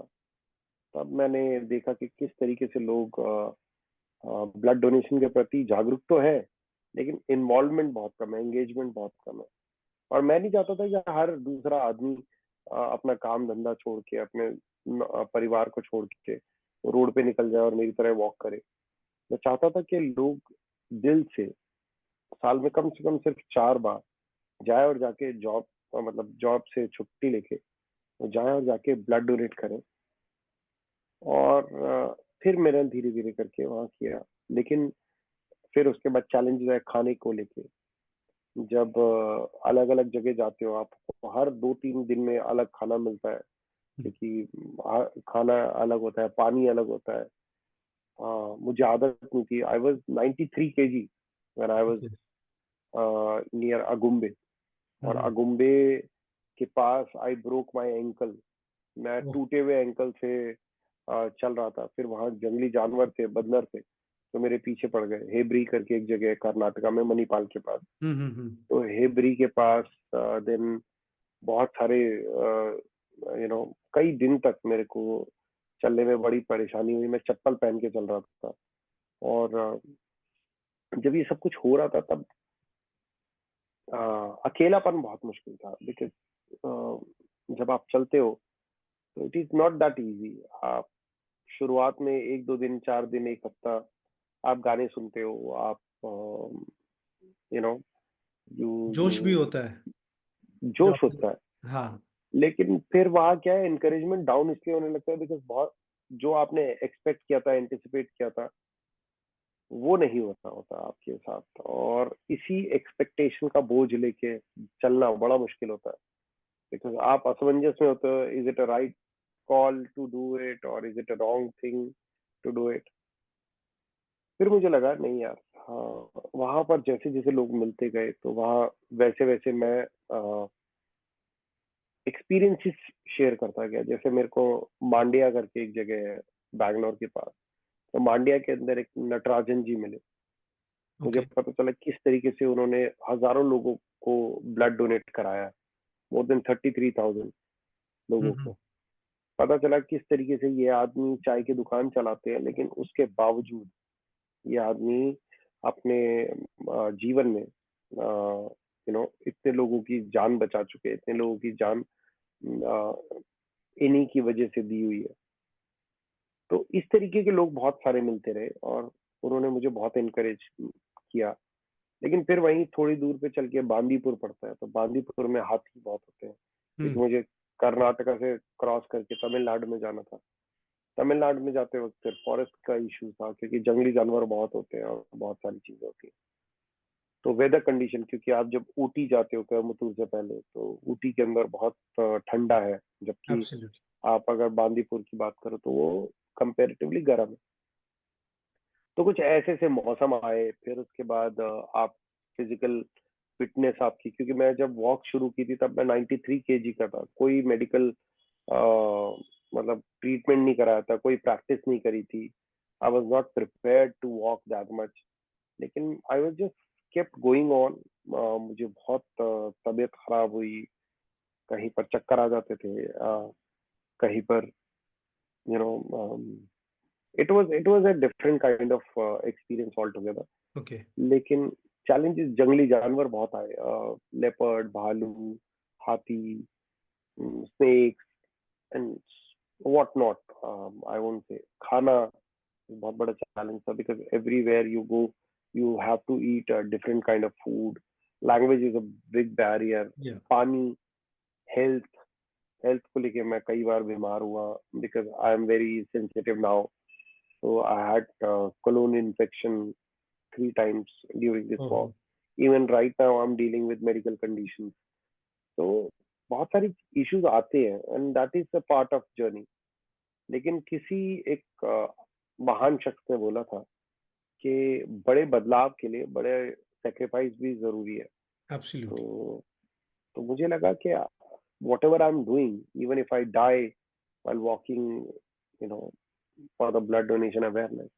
B: तब मैंने देखा कि किस तरीके से लोग ब्लड डोनेशन के प्रति जागरूक तो है, लेकिन इन्वॉल्वमेंट बहुत कम है, एंगेजमेंट बहुत कम है। और मैं नहीं चाहता था कि हर दूसरा आदमी अपना काम धंधा छोड़ के, अपने परिवार को छोड़ के रोड पे निकल जाए और मेरी तरह वॉक करे। मैं चाहता था कि लोग दिल से साल में कम से कम सिर्फ 4 बार जाए और जाके जॉब, मतलब जॉब से छुट्टी लेके वो जाए और जाके ब्लड डोनेट करें। और फिर मैंने धीरे धीरे करके वहाँ किया। लेकिन फिर उसके बाद चैलेंजेस आए खाने को लेके। जब अलग अलग जगह जाते हो, आपको हर 2-3 दिन में अलग खाना मिलता है, क्योंकि खाना अलग होता है, पानी अलग होता है। मुझे आदत नहीं थी। I was 93 kg when I was
A: okay.
B: Near Agumbe. और
A: हम्म।
B: अगुम्बे के पास आई ब्रोक माई एंकल। मैं
A: ओह।
B: टूटे हुए एंकल से चल रहा था। फिर वहां जंगली जानवर थे, बंदर थे, तो मेरे पीछे पड़ गए। हेब्री करके एक जगह है कर्नाटका में, मणिपाल के पास।
A: हम्म।
B: तो हेब्री के पास देन बहुत सारे कई दिन तक मेरे को चलने में बड़ी परेशानी हुई। मैं चप्पल पहन के चल रहा था। और जब ये सब कुछ हो रहा था तब अकेलापन बहुत मुश्किल था। बिकॉज जब आप चलते हो तो it is not that easy. आप शुरुआत में 1-2 दिन, 4 दिन, एक हफ्ता आप गाने सुनते हो, आप यू नो यू यू
A: जोश भी होता है जो
B: जोश
A: आपने।
B: होता है।
A: हाँ।
B: लेकिन फिर वहाँ क्या है, इनकरेजमेंट डाउन इसलिए होने लगता है बिकॉज बहुत जो आपने एक्सपेक्ट किया था, एंटिसिपेट किया था, वो नहीं होता होता आपके साथ। और इसी एक्सपेक्टेशन का बोझ लेके चलना बड़ा मुश्किल होता है। बिकॉज आप असमंजस में होते हो, is it a right call to do it और is it a wrong thing to do it. फिर मुझे लगा नहीं यार, हाँ, वहां पर जैसे जैसे लोग मिलते गए तो वहाँ वैसे वैसे मैं एक्सपीरियंसेस शेयर करता गया। जैसे मेरे को मांडिया करके एक जगह है बैंगलोर के पास, तो मांडिया के अंदर एक नटराजन जी मिले। मुझे
A: ओके।
B: पता चला किस तरीके से उन्होंने हजारों लोगों को ब्लड डोनेट कराया, मोर देन 33,000 लोगों
A: हम्म।
B: को। पता चला किस तरीके से ये आदमी चाय की दुकान चलाते हैं, लेकिन उसके बावजूद ये आदमी अपने जीवन में इतने लोगों की जान बचा चुके हैं, इतने लोगों की जान इन्हीं की वजह से दी हुई है। तो इस तरीके के लोग बहुत सारे मिलते रहे और उन्होंने मुझे बहुत इनकरेज किया। लेकिन फिर वहीं थोड़ी दूर पे चल के बांदीपुर पड़ता है, तो बांदीपुर में हाथी बहुत होते हैं, क्योंकि
A: हम्म।
B: मुझे कर्नाटका से क्रॉस करके तमिलनाडु में जाना था। तमिलनाडु में जाते वक्त फिर फॉरेस्ट का इशू था, क्योंकि जंगली जानवर बहुत होते हैं और बहुत सारी चीजें होती हैं। तो वेदर कंडीशन, क्योंकि आप जब ऊटी जाते हो कोयम्बतूर से पहले, तो ऊटी के अंदर बहुत ठंडा है, जबकि
A: एब्सोल्युटली।
B: आप अगर बांदीपुर की बात करो तो वो कंपेरेटिवली गर्म है। तो कुछ ऐसे से मौसम आए, फिर उसके बाद आप फिजिकल फिटनेस आपकी, क्योंकि मैं जब वॉक शुरू की थी तब मैं 93 केजी का था, कोई मेडिकल मतलब ट्रीटमेंट नहीं कराया था, कोई प्रैक्टिस नहीं करी थी। I was not prepared to walk that much, लेकिन I was just kept going on. मुझे बहुत तबीयत खराब हुई, कहीं पर चक्कर आ जाते थे, कहीं पर you know it was a different kind of experience all together.
A: Okay.
B: लेकिन चैलेंजेस, जंगली जानवर बहुत आए, लेपर्ड, भालू, हाथी, snakes and what not. I won't say खाना बहुत बड़ा चैलेंज था, because everywhere you go you have to eat a different kind of food. Language is a big barrier.
A: Yeah.
B: पानी, हेल्थ, हेल्थ को लेके मैं कई बार बीमार हुआ, because I am very sensitive now. So I had colon infection 3 times during this
A: ओहो।
B: walk. Even right now, I'm dealing with medical conditions. तो बहुत सारी इश्यूज आते हैं, and that is the part of journey. लेकिन किसी एक महान शख्स ने बोला था कि बड़े बदलाव के लिए बड़े सेक्रीफाइस भी जरूरी है।
A: एब्सोल्युटली।
B: तो तो मुझे लगा कि whatever I am doing, even if I die while walking, you know, for the blood donation awareness,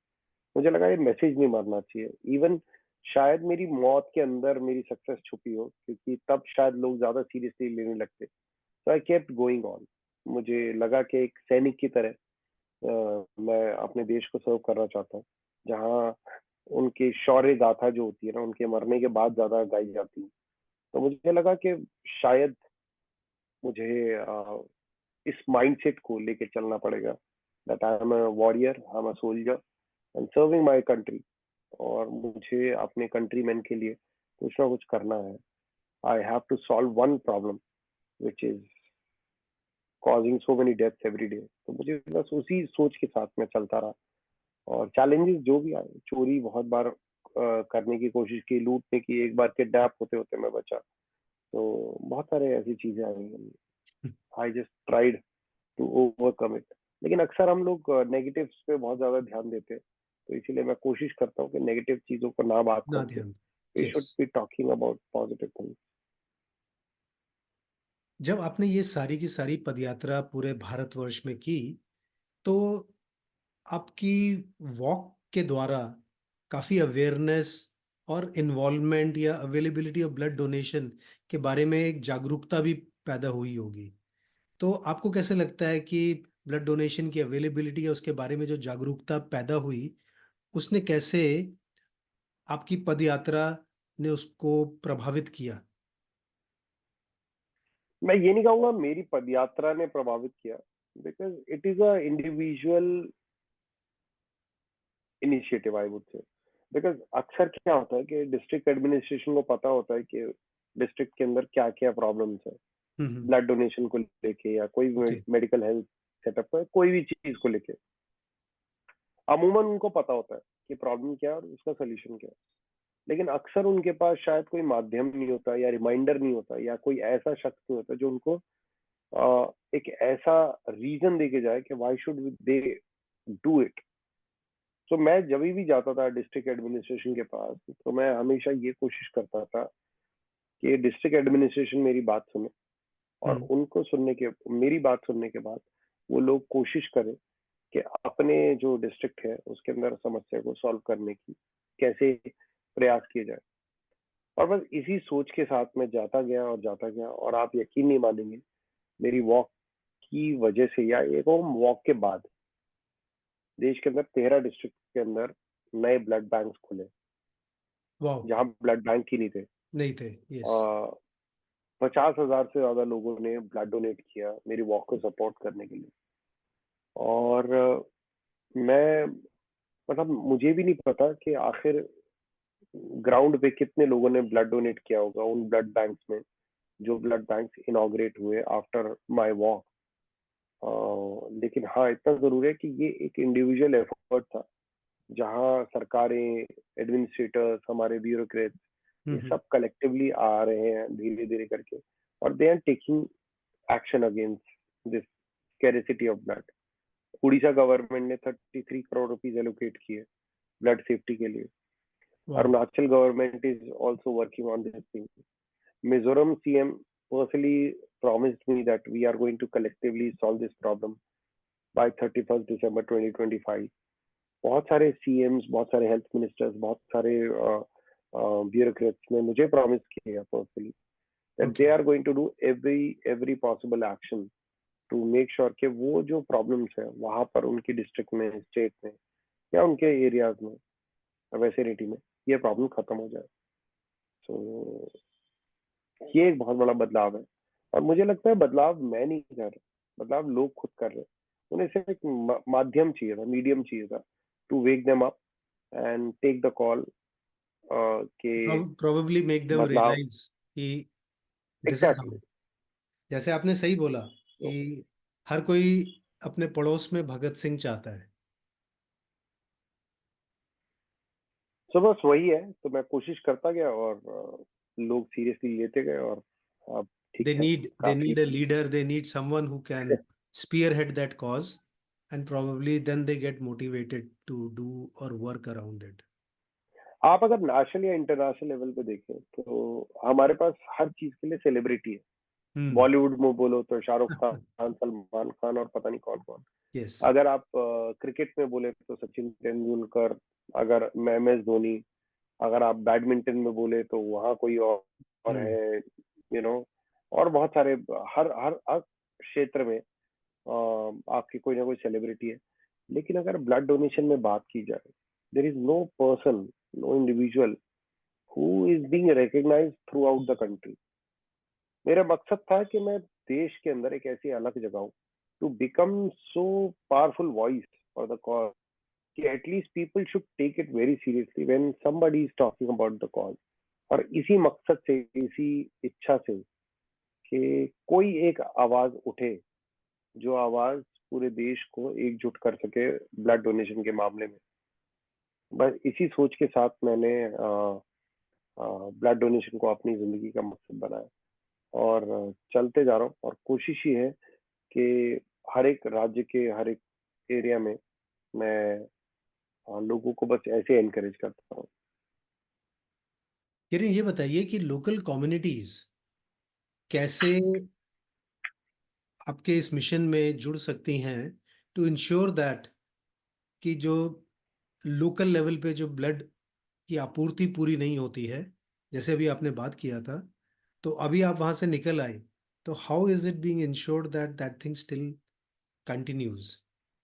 B: मुझे लगा ये मैसेज नहीं मरना चाहिए। इवन शायद मेरी मौत के अंदर मेरी सक्सेस छुपी हो, क्योंकि तब शायद लोग ज्यादा सीरियसली लेने लगते। तो आई केप्ट गोइंग ऑन। मुझे लगा कि एक सैनिक की तरह मैं अपने देश को सर्व करना चाहता हूँ, जहाँ उनकी शौर्य गाथा जो होती है ना, उनके मरने के बाद ज्यादा गाई जाती है। तो मुझे लगा कि शायद मुझे इस माइंडसेट को लेके चलना पड़ेगा, that I am a warrior, I am a soldier and serving my country. और मुझे अपने कंट्रीमैन के लिए कुछ ना कुछ करना है। I have to solve one problem which is causing so many deaths every day. तो मुझे बस उसी सोच के साथ में चलता रहा, और चैलेंजेस जो भी आए, चोरी बहुत बार करने की कोशिश की, लूटने की, एक बार किडनैप होते होते मैं बचा। तो बहुत सारे ऐसी चीजें आई, I just tried to overcome it. लेकिन अक्सर हम लोग नेगेटिव्स पे बहुत ज्यादा ध्यान देते हैं, तो इसीलिए मैं कोशिश करता हूँ कि नेगेटिव चीजों को ना बात
A: ना
B: करके
A: ध्यान।
B: We should
A: yes.
B: Be talking about positive things.
A: जब आपने ये सारी की सारी पदयात्रा पूरे भारतवर्ष में की, तो आपकी वॉक के द्वारा काफी अवेयरनेस और इन्वॉल्वमेंट या अवेलेबिलिटी ऑफ ब्लड डोनेशन के बारे में एक जागरूकता भी पैदा हुई होगी। तो आपको कैसे लगता है कि ब्लड डोनेशन की अवेलेबिलिटी या उसके बारे में जो जागरूकता पैदा हुई, उसने कैसे आपकी पदयात्रा ने उसको प्रभावित किया?
B: मैं ये नहीं कहूंगा मेरी पदयात्रा ने प्रभावित किया, because it is a individual initiative I would say. Because अक्सर क्या होता है कि डिस्ट्रिक्ट एडमिनिस्ट्रेशन को पता होता है कि डिस्ट्रिक्ट के अंदर क्या क्या प्रॉब्लम्स है,
A: हम्म।
B: ब्लड डोनेशन को लेके या कोई भी
A: ओके।
B: मेडिकल हेल्थ सेटअप है, कोई भी चीज को लेके अमूमन उनको पता होता है कि प्रॉब्लम क्या है और उसका सोल्यूशन क्या है। लेकिन अक्सर उनके पास शायद कोई माध्यम नहीं होता, या रिमाइंडर नहीं होता, या कोई ऐसा शख्स नहीं होता जो उनको एक ऐसा रीजन दे के जाए कि why should they do it. तो मैं जब भी जाता था डिस्ट्रिक्ट एडमिनिस्ट्रेशन के पास, तो मैं हमेशा ये कोशिश करता था कि डिस्ट्रिक्ट एडमिनिस्ट्रेशन मेरी बात सुने, और
A: हम्म।
B: उनको सुनने के मेरी बात सुनने के बाद वो लोग कोशिश करें कि अपने जो डिस्ट्रिक्ट है उसके अंदर समस्या को सॉल्व करने की कैसे प्रयास किए जाए। और बस इसी सोच के साथ मैं जाता गया और जाता गया, और आप यकीन नहीं मानेंगे, मेरी वॉक की वजह से या एक होम वॉक के बाद देश के अंदर 13 डिस्ट्रिक्ट के अंदर नए ब्लड बैंक खुले,
A: वाह।
B: जहां ब्लड बैंक ही नहीं थे।
A: नहीं थे। यस।
B: 50,000 से ज्यादा लोगों ने ब्लड डोनेट किया मेरी वॉक को सपोर्ट करने के लिए। और मैं मतलब मुझे भी नहीं पता कि आखिर ग्राउंड पे कितने लोगों ने ब्लड डोनेट किया होगा उन ब्लड बैंक्स में, जो ब्लड बैंक्स इनॉग्रेट हुए आफ्टर माय वॉक। लेकिन हाँ, इतना जरूर है कि ये एक इंडिविजुअल एफर्ट था, जहाँ सरकारें, एडमिनिस्ट्रेटर्स, हमारे ब्यूरोक्रेट्स, ये
A: हम्म।
B: सब कलेक्टिवली आ रहे हैं धीरे धीरे करके, और they are taking action against this scarcity of blood. Odisha government ने 33 करोड़ रुपीज एलोकेट किए ब्लड सेफ्टी के लिए।
A: वाह।
B: Arunachal government is also working on this thing. Mizoram CM personally promised me that we are going to collectively solve this problem by 31st December 2025. बहुत सारे CMs, बहुत सारे health ministers, बहुत सारे ब्यूरोक्रेट्स ने मुझे प्रॉमिस किया personally that
A: okay.
B: they are going to do every possible action to make sure कि वो जो प्रॉब्लम्स है वहां पर उनकी डिस्ट्रिक्ट में, स्टेट में या उनके एरियाज में, वेसिनिटी में, ये प्रॉब्लम खत्म हो जाए। सो ये एक बहुत बड़ा बदलाव है। और मुझे लगता है बदलाव मैं नहीं कर रहा, बदलाव लोग खुद कर रहे हैं। उन्हें सिर्फ एक माध्यम चाहिए था, मीडियम चाहिए था to wake them up and take the call के
A: प्रोबेबली मेक देम
B: बदलाव।
A: रियलाइज कि दिस इज
B: एग्जैक्टली।
A: हाउ। जैसे आपने सही बोला कि हर कोई अपने पड़ोस में भगत सिंह चाहता है।
B: सो बस वही है, तो मैं कोशिश करता गया और लोग सीरियसली लेते गए, और अब
A: They
B: ठीक है
A: need they
B: काफी।
A: need a leader. They need someone who can spearhead that cause, and probably then they get motivated to do or work around it.
B: आप अगर नेशनल या इंटरनेशनल लेवल पे देखें तो हमारे पास हर चीज के लिए सेलिब्रिटी है।
A: Hmm.
B: बॉलीवुड में बोलो तो शाहरुख खान, सलमान खान और पता नहीं कौन कौन।
A: Yes.
B: अगर आप क्रिकेट में बोले तो सचिन तेंदुलकर, अगर मैं एम एस धोनी, अगर आप बैडमिंटन में बोले तो वहाँ कोई और
A: Hmm.
B: है, नो। और बहुत सारे, हर हर हर क्षेत्र में आपकी कोई ना कोई सेलिब्रिटी है। लेकिन अगर ब्लड डोनेशन में बात की जाए, there is no person, no individual who is being recognised throughout the country. मेरा मकसद था कि मैं देश के अंदर एक ऐसी अलग जगह to become so powerful voice for the cause कि at least people should take it very seriously when somebody is talking about the cause. और इसी मकसद से, इसी इच्छा से कि कोई एक आवाज उठे, जो आवाज पूरे देश को एकजुट कर सके ब्लड डोनेशन के मामले में। बस इसी सोच के साथ मैंने ब्लड डोनेशन को अपनी जिंदगी का मकसद बनाया, और चलते जा रहा हूँ। और कोशिश ही है कि हर एक राज्य के हर एक एरिया में मैं लोगों को बस ऐसे एनकरेज करता हूँ।
A: किरण, ये बताइए कि लोकल कम्युनिटीज कैसे आपके इस मिशन में जुड़ सकती हैं टू इंश्योर दैट कि जो लोकल लेवल पे जो ब्लड की आपूर्ति पूरी नहीं होती है, जैसे अभी आपने बात किया था, तो अभी आप वहां से निकल आए, तो how is it being insured that that thing still continues?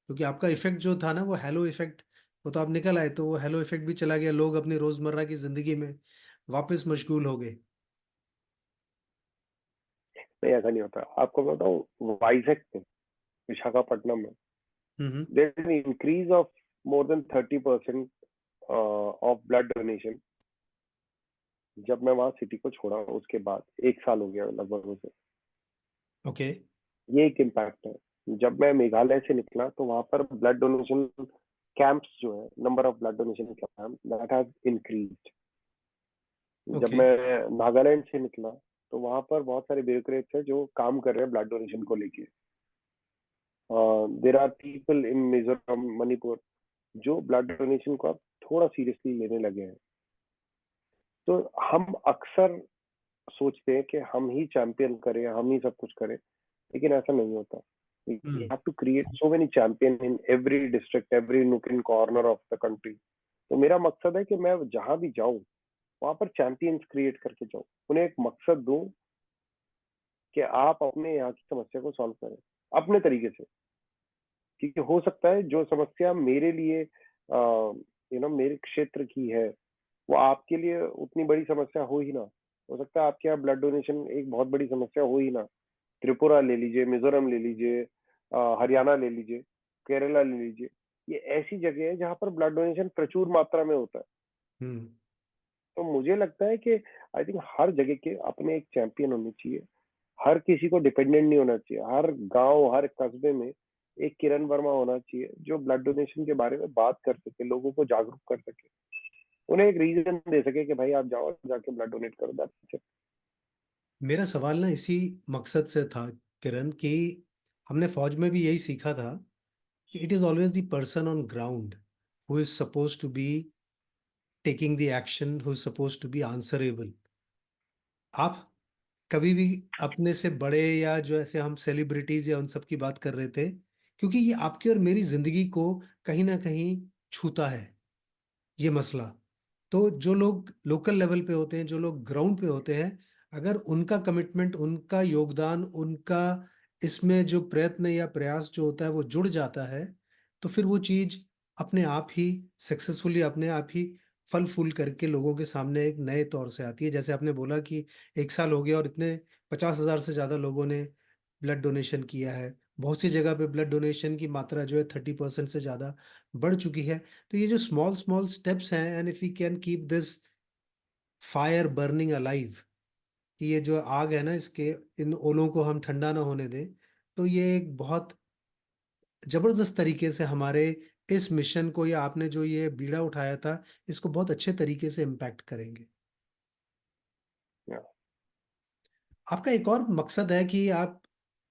A: क्योंकि आपका इफेक्ट जो था ना, वो हेलो इफेक्ट, वो तो आप निकल आए तो वो हेलो इफेक्ट भी चला गया, लोग अपनी रोजमर्रा की जिंदगी में वापस मशगूल हो गए।
B: नहीं, ऐसा नहीं होता। आपको मैं बताऊँ, वाइजैक में, विशाखापट्टनम में,
A: hmm.
B: There is an increase of more than 30% of blood donation. जब मैं वहाँ सिटी को छोड़ा उसके बाद 1 साल हो गया लगभग उसे।
A: ओके।
B: ये एक इम्पैक्ट है। जब मैं मेघालय से निकला तो वहाँ पर ब्लड डोनेशन कैंप्स जो है, number of blood donation camp that has increased. जब
A: ओके।
B: मैं नागालैंड से निकला तो वहाँ पर बहुत सारे ब्यूरोक्रेट्स हैं जो काम कर रहे हैं ब्लड डोनेशन को लेके। There are people in Mizoram, Manipur, जो ब्लड डोनेशन को अब थोड़ा सीरियसली लेने लगे हैं। तो हम अक्सर सोचते हैं कि हम ही चैंपियन करें, हम ही सब कुछ करें, लेकिन ऐसा नहीं होता। You
A: hmm.
B: have to create so many champion in every district, every nook and corner of the country. तो मेरा मकसद है कि मैं जहां भी जाऊं वहां पर चैंपियंस क्रिएट करके जाऊं, उन्हें एक मकसद दूं कि आप अपने यहाँ की समस्या को सॉल्व करें। अपने तरीके से। क्योंकि हो सकता है जो समस्या मेरे लिए मेरे क्षेत्र की है, वो आपके लिए उतनी बड़ी समस्या हो ही ना। हो सकता है आपके यहाँ ब्लड डोनेशन एक बहुत बड़ी समस्या हो ही ना। त्रिपुरा ले लीजिए, मिजोरम ले लीजिए, हरियाणा ले लीजिए, केरला ले लीजिए। ये ऐसी जगह है जहाँ पर ब्लड डोनेशन प्रचुर मात्रा में होता है।
A: हम्म।
B: तो मुझे लगता है कि आई थिंक हर जगह के अपने एक चैंपियन होने चाहिए। हर किसी को डिपेंडेंट नहीं होना चाहिए। हर गांव, हर कस्बे में एक किरण वर्मा होना चाहिए जो ब्लड डोनेशन के बारे में बात कर सके, लोगों को जागरूक कर सके, उन्हें एक रीजन दे सके कि भाई आप जाओ, जाके ब्लड डोनेट करो। That's it.
A: मेरा सवाल ना इसी मकसद से था, किरण, कि हमने फौज में भी यही सीखा था कि it is always the person on ground who is suppose to be taking the action, who is suppose to be answerable. आप कभी भी अपने से बड़े या जो ऐसे हम सेलिब्रिटीज या उन सब की बात कर रहे थे, क्योंकि ये आपकी और मेरी जिंदगी को कहीं ना कहीं छूता है ये मसला। तो जो लोग लोकल लेवल पे होते हैं, जो लोग ग्राउंड पे होते हैं, अगर उनका कमिटमेंट, उनका योगदान, उनका इसमें जो प्रयत्न या प्रयास जो होता है वो जुड़ जाता है, तो फिर वो चीज अपने आप ही सक्सेसफुली, अपने आप ही फल फूल करके लोगों के सामने एक नए तौर से आती है। जैसे आपने बोला कि 1 साल हो गया और इतने 50,000 से ज्यादा लोगों ने ब्लड डोनेशन किया है। बहुत सी जगह पे ब्लड डोनेशन की मात्रा जो है 30% से ज्यादा बढ़ चुकी है। तो ये जो स्मॉल स्मॉल स्टेप्स हैं, and if we can keep this fire burning alive, कि ये जो आग है ना, इसके इन ओलों को हम ठंडा ना होने दें, तो ये एक बहुत जबरदस्त तरीके से हमारे इस मिशन को, या आपने जो ये बीड़ा उठाया था, इसको बहुत अच्छे तरीके से इम्पैक्ट करेंगे। आपका एक और मकसद है कि आप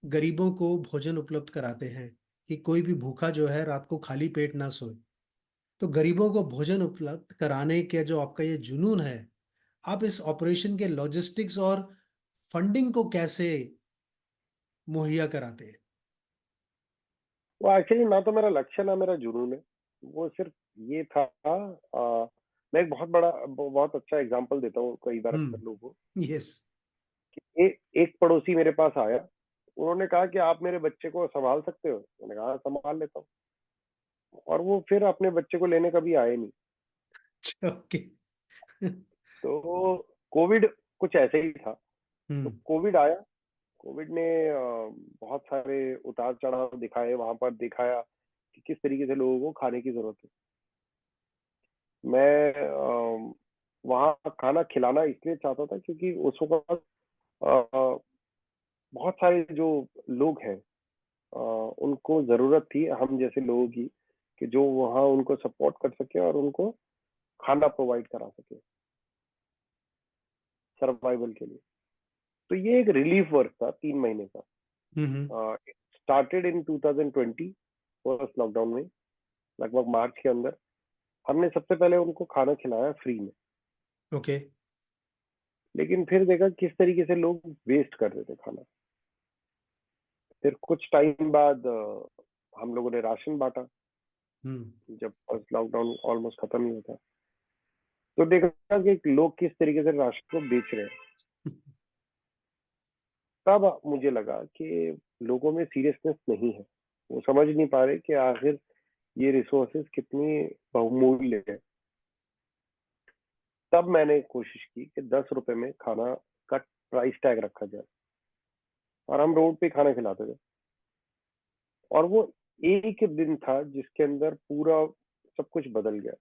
A: गरीबों को भोजन उपलब्ध कराते हैं, कि कोई भी भूखा जो है रात को खाली पेट ना सोए। तो गरीबों को भोजन उपलब्ध कराने के जो आपका ये जुनून है, आप इस ऑपरेशन के लॉजिस्टिक्स और फंडिंग को कैसे मुहैया कराते हैं?
B: वो एक्चुअली ना तो मेरा लक्ष्य ना मेरा जुनून है। वो सिर्फ ये था, मैं एक बहुत अच्छा एग्जांपल देता हूँ कई बार अक्सर लोगों को।
A: यस।
B: एक पड़ोसी मेरे पास आया, उन्होंने कहा कि आप मेरे बच्चे को संभाल सकते हो। मैंने कहा "हाँ, संभाल लेता हूँ"। और वो फिर अपने बच्चे को लेने कभी आए नहीं।
A: ओके।
B: तो कोविड कुछ ऐसे ही था। तो
A: हम्म।
B: कोविड आया। कोविड ने बहुत सारे उतार चढ़ाव दिखाए, वहां पर दिखाया कि किस तरीके से लोगों को खाने की जरूरत है। मैं वहाँ खाना खिलाना इसलिए चाहता था क्योंकि उस वक्त बहुत सारे जो लोग हैं, उनको जरूरत थी हम जैसे लोगों की, कि जो वहाँ उनको सपोर्ट कर सके और उनको खाना प्रोवाइड करा सके सर्वाइवल के लिए। तो ये एक रिलीफ वर्क था 3 महीने
A: हम्म।
B: का। स्टार्टेड इन 2020 फर्स्ट लॉकडाउन में, लगभग मार्च के अंदर हमने सबसे पहले उनको खाना खिलाया फ्री में।
A: ओके।
B: लेकिन फिर देखा किस तरीके से लोग वेस्ट कर रहे थे खाना। फिर कुछ टाइम बाद हम लोगों ने राशन बांटा,
A: हम्म।
B: जब फर्स्ट लॉकडाउन ऑलमोस्ट खत्म ही होता। तो देखा कि लोग किस तरीके से राशन को बेच रहे हैं। तब मुझे लगा कि लोगों में सीरियसनेस नहीं है। वो समझ नहीं पा रहे कि आखिर ये रिसोर्सेज कितनी बहुमूल्य है। तब मैंने कोशिश की कि 10 रुपए में खाना का प्राइस टैग रखा जाए, और हम रोड पे खाना खिलाते थे। और वो एक दिन था जिसके अंदर पूरा सब कुछ बदल गया।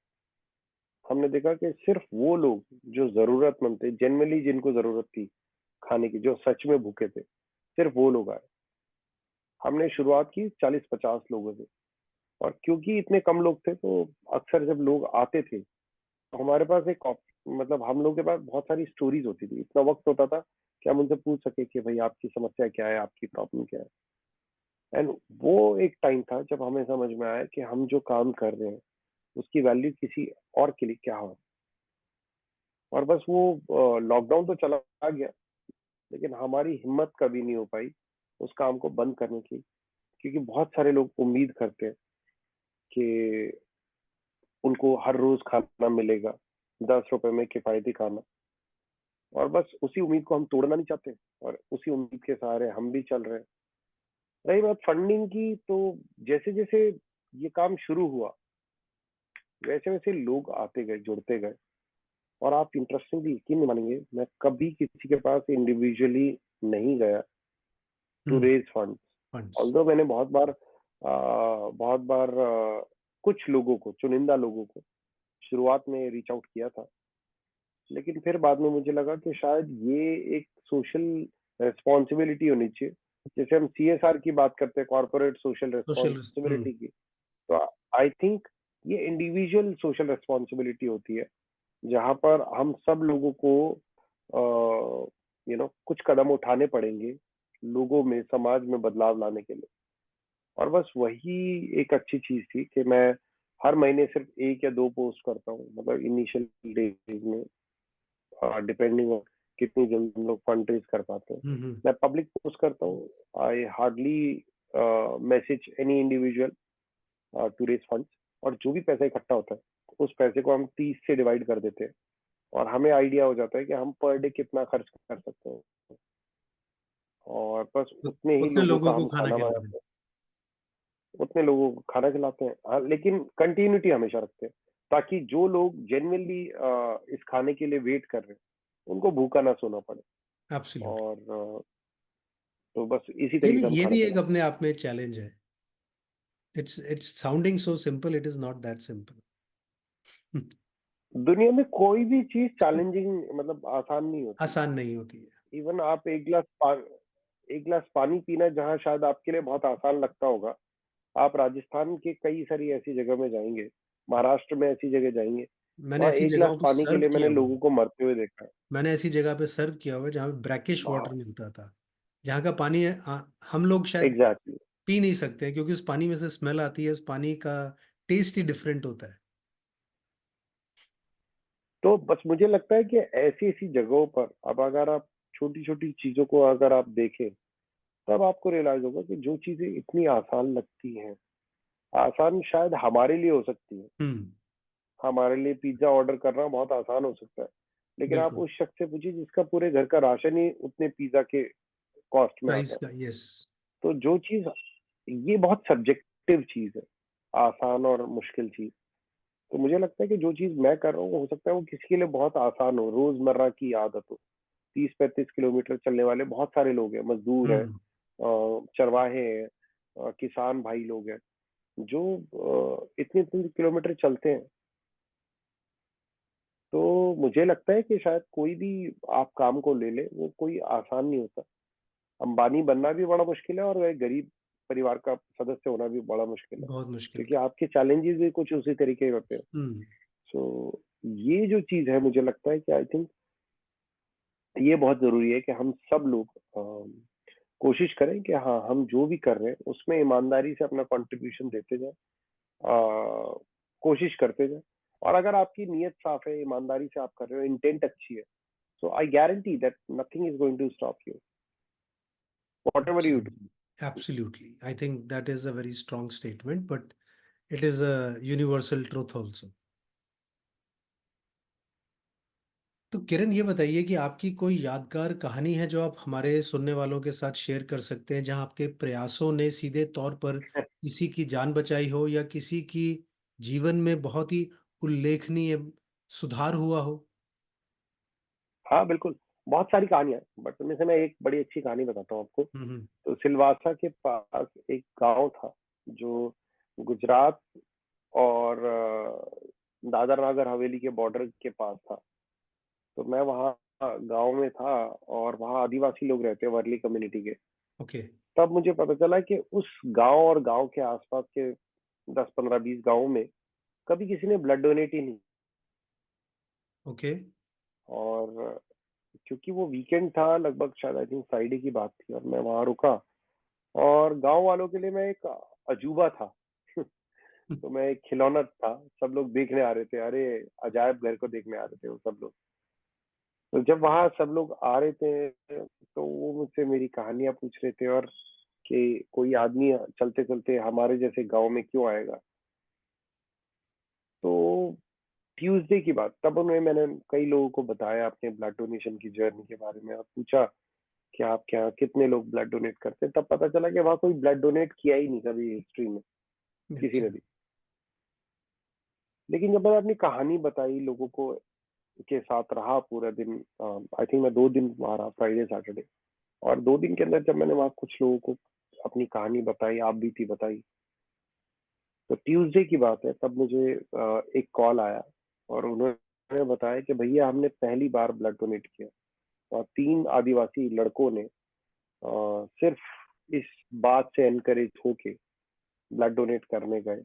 B: हमने देखा कि सिर्फ वो लोग जो जरूरतमंद थे, जनरली जिनको जरूरत थी खाने की, जो सच में भूखे थे, सिर्फ वो लोग आए। हमने शुरुआत की 40-50 लोगों से। और क्योंकि इतने कम लोग थे, तो अक्सर जब लोग आते थे तो हमारे पास मतलब हम लोग के पास बहुत सारी स्टोरीज होती थी। इतना वक्त होता था कि हम उनसे पूछ सके कि भाई आपकी समस्या क्या है, आपकी प्रॉब्लम क्या है। एंड वो एक टाइम था जब हमें समझ में आया कि हम जो काम कर रहे हैं उसकी वैल्यू किसी और के लिए क्या हो। और बस वो लॉकडाउन तो चला गया, लेकिन हमारी हिम्मत कभी नहीं हो पाई उस काम को बंद करने की। क्योंकि बहुत सारे लोग उम्मीद करते हैं कि उनको हर रोज खाना मिलेगा, 10 रुपए में किफायती खाना। और बस उसी उम्मीद को हम तोड़ना नहीं चाहते, और उसी उम्मीद के सहारे हम भी चल रहे हैं। रही बात फंडिंग की, तो जैसे जैसे ये काम शुरू हुआ, वैसे वैसे लोग आते गए, जुड़ते गए। और आप इंटरेस्टिंगली यकीन नहीं मानेंगे, मैं कभी किसी के पास इंडिविजुअली नहीं गया to
A: hmm.
B: Raise funds.
A: Funds.
B: Although मैंने बहुत बार कुछ लोगों को, चुनिंदा लोगों को शुरुआत में रीच आउट किया था, लेकिन फिर बाद में मुझे लगा कि शायद ये एक सोशल रिस्पॉन्सिबिलिटी होनी चाहिए। जैसे हम सीएसआर की बात करते हैं, कॉर्पोरेट सोशल
A: सोशल।
B: रिस्पॉन्सिबिलिटी की, तो आई थिंक ये इंडिविजुअल सोशल रिस्पॉन्सिबिलिटी होती है, जहां पर हम सब लोगों को कुछ कदम उठाने पड़ेंगे लोगों में, समाज में बदलाव लाने के लिए। और बस वही एक अच्छी चीज थी कि मैं हर महीने सिर्फ 1 या 2 पोस्ट करता हूँ, मतलब इनिशियल डेज में, डिपेंडिंग ऑन कितनी जल्दी हम लोग फंड रेज कर पाते हैं।
A: हम्म।
B: मैं पब्लिक पोस्ट करता हूँ। I hardly message any individual to raise funds. और जो भी पैसा इकट्ठा होता है, उस पैसे को हम 30 से डिवाइड कर देते हैं, और हमें आइडिया हो जाता है कि हम पर डे कितना खर्च कर सकते हैं, और बस उतने ही
A: उतने
B: लोगों का
A: लोगों को
B: हम
A: खाना
B: खाना
A: खिलाना है।
B: बनाते हैं, उतने लोगों को खाना खिलाते हैं। हाँ, लेकिन कंटिन्यूटी हमेशा रखते हैं, ताकि जो लोग जेन्युइनली इस खाने के लिए वेट कर रहे हैं, उनको भूखा ना सोना पड़े।
A: एब्सोल्युटली।
B: और तो बस इसी तरीके से हम
A: ये
B: खाना
A: भी एक
B: खिलाते
A: अपने आप में चैलेंज है। It's sounding so simple, it is not that simple.
B: हैं। दुनिया में कोई भी चीज चैलेंजिंग, मतलब आसान नहीं होती।
A: आसान नहीं होती है।
B: इवन आप एक गिलास पानी पीना, जहाँ शायद आपके लिए बहुत आसान लगता होगा, आप राजस्थान के कई सारी ऐसी जगह में जाएंगे, महाराष्ट्र में ऐसी जगह जाएंगे,
A: मैंने
B: वहाँ
A: ऐसी
B: एक गिलास
A: जगहों पे
B: पानी के
A: सर्व
B: लिए
A: किया
B: मैंने
A: हुआ
B: लोगों
A: है।
B: को मरते हुए देखा है।
A: मैंने ऐसी जगह पे सर्व किया हुआ है जहाँ पे ब्रैकिश वाटर
B: हाँ,
A: मिलता था, जहाँ का पानी हम लोग शायद
B: एग्जैक्टली।
A: पी नहीं सकते हैं, क्योंकि उस पानी में से स्मेल आती है, उस पानी का टेस्ट ही डिफरेंट होता है।
B: तो बस मुझे लगता है कि ऐसी ऐसी जगहों पर अब अगर आप छोटी छोटी चीजों को अगर आप देखें, तब आपको रियलाइज होगा कि जो चीजें इतनी आसान लगती हैं, आसान शायद हमारे लिए हो सकती है।
A: हम्म।
B: हमारे लिए पिज्जा ऑर्डर करना बहुत आसान हो सकता है, लेकिन आप
A: बिल्कुल।
B: उस शख्स से पूछिए जिसका पूरे घर का राशन ही उतने पिज्जा के कॉस्ट में आता
A: प्राइस
B: है।
A: का, यस।
B: तो जो चीज, ये बहुत सब्जेक्टिव चीज है, आसान और मुश्किल चीज। तो मुझे लगता है कि जो चीज मैं कर रहा हूँ, हो सकता है वो किसी के लिए बहुत आसान हो, रोजमर्रा की आदत हो। 30-35 किलोमीटर चलने वाले बहुत सारे लोग हैं, मजदूर है,
A: हम्म।
B: चरवाहे हैं, किसान भाई लोग हैं, जो इतने इतने किलोमीटर चलते हैं। तो मुझे लगता है कि शायद कोई भी आप काम को ले ले, वो कोई आसान नहीं होता। अंबानी बनना भी बड़ा मुश्किल है, और वह गरीब परिवार का सदस्य होना भी बड़ा मुश्किल है,
A: बहुत मुश्किल।
B: क्योंकि आपके चैलेंजेस भी कुछ उसी तरीके के होते हैं।
A: हम्म।
B: सो ये जो चीज है, मुझे लगता है कि आई थिंक ये बहुत जरूरी है कि हम सब लोग कोशिश करें कि हाँ, हम जो भी कर रहे हैं उसमें ईमानदारी से अपना कंट्रीब्यूशन देते जाएं, कोशिश करते जाएं। और अगर आपकी नीयत साफ है, ईमानदारी से आप कर रहे हो, इंटेंट अच्छी है, so I guarantee that nothing is going to stop you, whatever you do.
A: Absolutely. I think that is a very strong statement, but it is a universal truth also. तो किरण, ये बताइए कि आपकी कोई यादगार कहानी है जो आप हमारे सुनने वालों के साथ शेयर कर सकते हैं, जहां आपके प्रयासों ने सीधे तौर पर किसी की जान बचाई हो या किसी की जीवन में बहुत ही उल्लेखनीय सुधार हुआ हो।
B: हाँ, बिल्कुल। बहुत सारी कहानियां हैं, बट उनमें से मैं एक बड़ी अच्छी कहानी बताता हूँ आपको।
A: हम्म।
B: तो सिलवासा के पास एक गांव था, जो गुजरात और दादर नगर हवेली के बॉर्डर के पास था। तो मैं वहाँ गांव में था, और वहाँ आदिवासी लोग रहते हैं, वर्ली कम्युनिटी के।
A: ओके।
B: तब मुझे पता चला कि उस गांव और गांव के आसपास के 10-15-20 गांवों में कभी किसी ने ब्लड डोनेट ही नहीं।
A: ओके।
B: और क्योंकि वो वीकेंड था, लगभग शायद आई थिंक फ्राइडे की बात थी, और मैं वहां रुका, और गांव वालों के लिए मैं एक अजूबा था। तो मैं एक खिलौना था, सब लोग देखने आ रहे थे, अरे अजायब घर को देखने आ रहे थे वो सब लोग। तो जब वहां सब लोग आ रहे थे, तो वो मुझसे मेरी कहानियां पूछ रहे थे, और कि कोई आदमी चलते चलते हमारे जैसे गांव में क्यों आएगा। तो ट्यूसडे की बात, तब उन्हें मैंने कई लोगों को बताया अपने ब्लड डोनेशन की जर्नी के बारे में, और पूछा कि आपके यहाँ कितने लोग ब्लड डोनेट करते हैं, तब पता चला कि वहाँ कोई ब्लड डोनेट किया ही नहीं कभी हिस्ट्री में, किसी ने
A: अच्छा।
B: भी। लेकिन जब मैंने अपनी कहानी बताई लोगों को, के साथ रहा पूरा दिन, आई थिंक मैं 2 दिन वहाँ रहा, फ्राइडे सैटरडे, और 2 दिन के अंदर जब मैंने वहाँ कुछ लोगों को अपनी कहानी बताई, आप बीती बताई, तो ट्यूसडे की बात है, तब मुझे एक कॉल आया और उन्होंने बताया कि भैया हमने पहली बार ब्लड डोनेट किया, और 3 आदिवासी लड़कों ने सिर्फ इस बात से एनकरेज होके ब्लड डोनेट करने गए।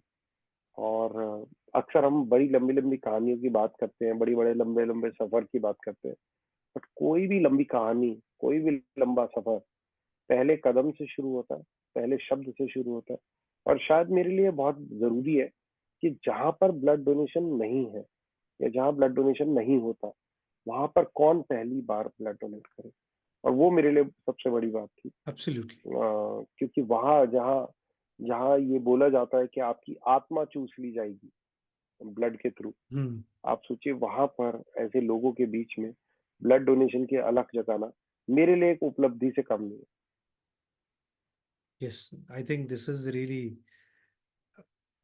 B: और अक्सर हम बड़ी लंबी लंबी कहानियों की बात करते हैं, बड़ी बड़े लंबे लंबे सफर की बात करते हैं, बट कोई भी लंबी कहानी, कोई भी लंबा सफर पहले कदम से शुरू होता है, पहले शब्द से शुरू होता है। और शायद मेरे लिए बहुत जरूरी है कि जहां पर ब्लड डोनेशन नहीं है या जहां ब्लड डोनेशन नहीं होता, वहां पर कौन पहली बार ब्लड डोनेट करे। और वो मेरे लिए सबसे बड़ी बात थी।
A: एब्सोल्युटली।
B: क्योंकि वहां जहाँ जहाँ ये बोला जाता है कि आपकी आत्मा चूस ली जाएगी ब्लड के थ्रू,
A: हम्म।
B: आप सोचिए वहां पर ऐसे लोगों के बीच में ब्लड डोनेशन की अलख जगाना मेरे लिए एक उपलब्धि से कम नहीं है।
A: Yes, I think this is really,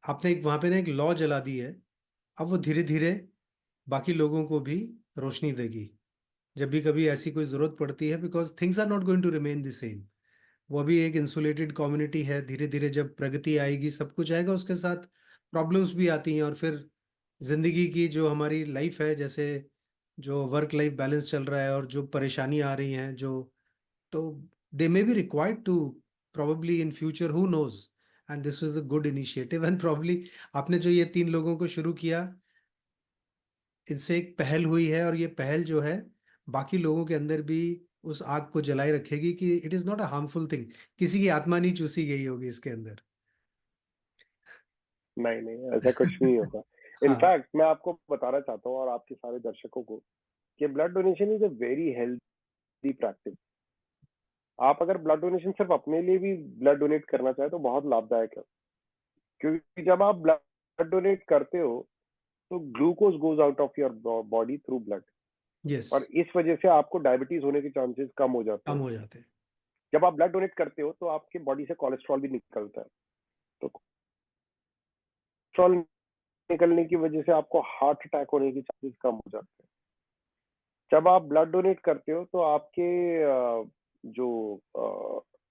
A: आपने एक वहां पे ना एक लॉ जला दी है। अब वो धीरे धीरे बाकी लोगों को भी रोशनी देगी जब भी कभी ऐसी कोई जरूरत पड़ती है, because things are not going to remain the same. वो अभी एक इंसुलेटेड कम्युनिटी है, धीरे धीरे जब प्रगति आएगी सब कुछ आएगा, उसके साथ प्रॉब्लम्स भी आती हैं। और फिर जिंदगी की जो हमारी लाइफ है, जैसे जो वर्क लाइफ बैलेंस चल रहा है और जो परेशानी आ रही हैं, जो तो they may be required to probably in future, who knows, and this was a good initiative and probably आपने जो ये 3 लोगों को शुरू किया, इनसे एक पहल हुई है, और ये पहल जो है बाकी लोगों के अंदर भी उस आग को जलाए रखेगी कि it is not a harmful thing. किसी की आत्मा नहीं चूसी गई होगी इसके अंदर।
B: नहीं नहीं, ऐसा कुछ नहीं होता।
A: हाँ।
B: इनफैक्ट मैं आपको बताना चाहता हूँ और आपके सारे दर्शकों को कि blood donation is a very healthy practice. आप अगर ब्लड डोनेशन सिर्फ अपने लिए भी ब्लड डोनेट करना चाहे तो बहुत लाभदायक है। क्योंकि जब आप ब्लड डोनेट करते हो तो glucose goes out of your body through blood,
A: yes.
B: और इस वजह से आपको डायबिटीज होने के चांसेस कम हो जाते
A: कम
B: हैं।
A: हो जाते हैं।
B: जब आप ब्लड डोनेट करते हो तो आपके बॉडी से कोलेस्ट्रॉल भी निकलता है, तो कोलेस्ट्रॉल निकलने की वजह से आपको हार्ट अटैक होने के चांसेस कम हो जाते हैं। जब आप ब्लड डोनेट करते हो तो आपके जो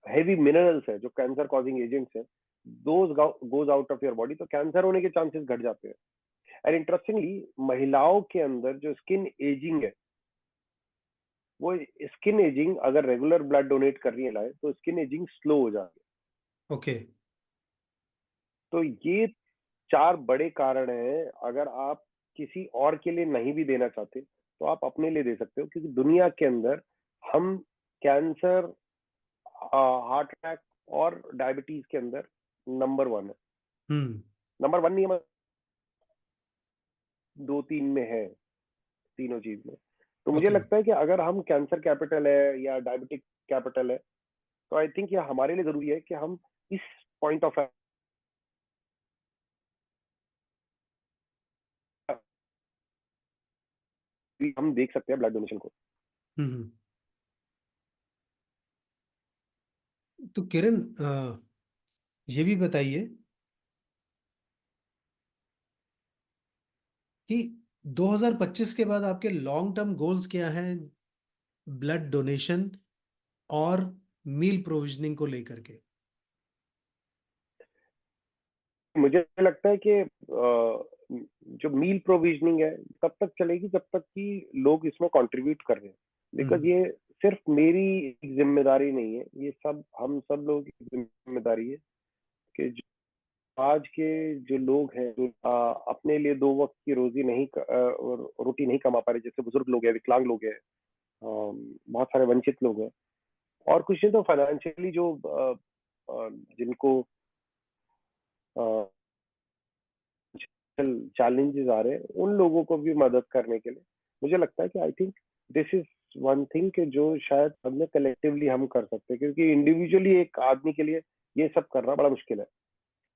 B: हैवी मिनरल्स है, जो कैंसर कॉजिंग एजेंट्स है, those goes out of your body, तो कैंसर होने के चांसेस घट जाते हैं। एंड इंटरेस्टिंगली महिलाओं के अंदर जो स्किन एजिंग है, वो स्किन एजिंग अगर रेगुलर ब्लड डोनेट कर रही है लाए तो स्किन एजिंग स्लो हो जाती है।
A: ओके।
B: तो ये 4 बड़े कारण हैं। अगर आप किसी और के लिए नहीं भी देना चाहते तो आप अपने लिए दे सकते हो, क्योंकि दुनिया के अंदर हम कैंसर, हार्ट अटैक और डायबिटीज के अंदर नंबर 1 है।
A: हम्म।
B: नंबर 1 नहीं है, 2-3 में है, तीनों चीज में। तो मुझे
A: ओके।
B: लगता है कि अगर हम कैंसर कैपिटल है या डायबिटिक कैपिटल है, तो आई थिंक ये हमारे लिए जरूरी है कि हम इस पॉइंट ऑफ हम देख सकते हैं ब्लड डोनेशन को।
A: हम्म। तो किरण, ये भी बताइए कि 2025 के बाद आपके लॉन्ग टर्म गोल्स क्या हैं ब्लड डोनेशन और मील प्रोविजनिंग को लेकर के।
B: मुझे लगता है कि जो मील प्रोविजनिंग है तब तक चलेगी जब तक कि लोग इसमें कंट्रीब्यूट कर रहे हैं। बिकॉज
A: हम्म।
B: ये सिर्फ मेरी एक जिम्मेदारी नहीं है, ये सब हम सब लोगों की जिम्मेदारी है कि जो आज के जो लोग हैं, जो अपने लिए 2 वक्त की रोजी नहीं रोटी नहीं कमा पा रहे, जैसे बुजुर्ग लोग हैं, विकलांग लोग हैं, बहुत सारे वंचित लोग हैं, और कुछ नहीं तो फाइनेंशियली जो जिनको चैलेंजेस आ रहे हैं, उन लोगों को भी मदद करने के लिए मुझे लगता है कि I think this is one thing कि जो शायद हमने कलेक्टिवली हम कर सकते हैं, क्योंकि इंडिविजुअली एक आदमी के लिए ये सब करना बड़ा मुश्किल है।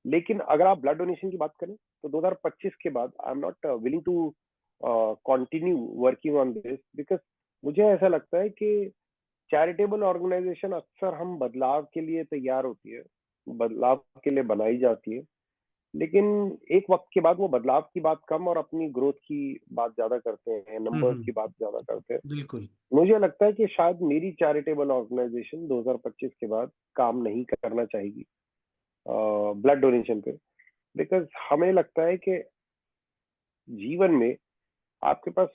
B: लेकिन अगर आप ब्लड डोनेशन की बात करें तो 2025 के बाद I am not willing to continue working on this, because मुझे ऐसा लगता है कि चैरिटेबल ऑर्गेनाइजेशन अक्सर हम बदलाव के लिए तैयार होती है, बदलाव के लिए बनाई जाती है, लेकिन एक वक्त के बाद वो बदलाव की बात कम और अपनी ग्रोथ की बात ज्यादा करते हैं, नंबर्स की बात ज्यादा करते हैं।
A: बिल्कुल।
B: मुझे लगता है कि शायद मेरी चैरिटेबल ऑर्गेनाइजेशन 2025 के बाद काम नहीं करना चाहेगी ब्लड डोनेशन पे, बिकॉज हमें लगता है कि जीवन में आपके पास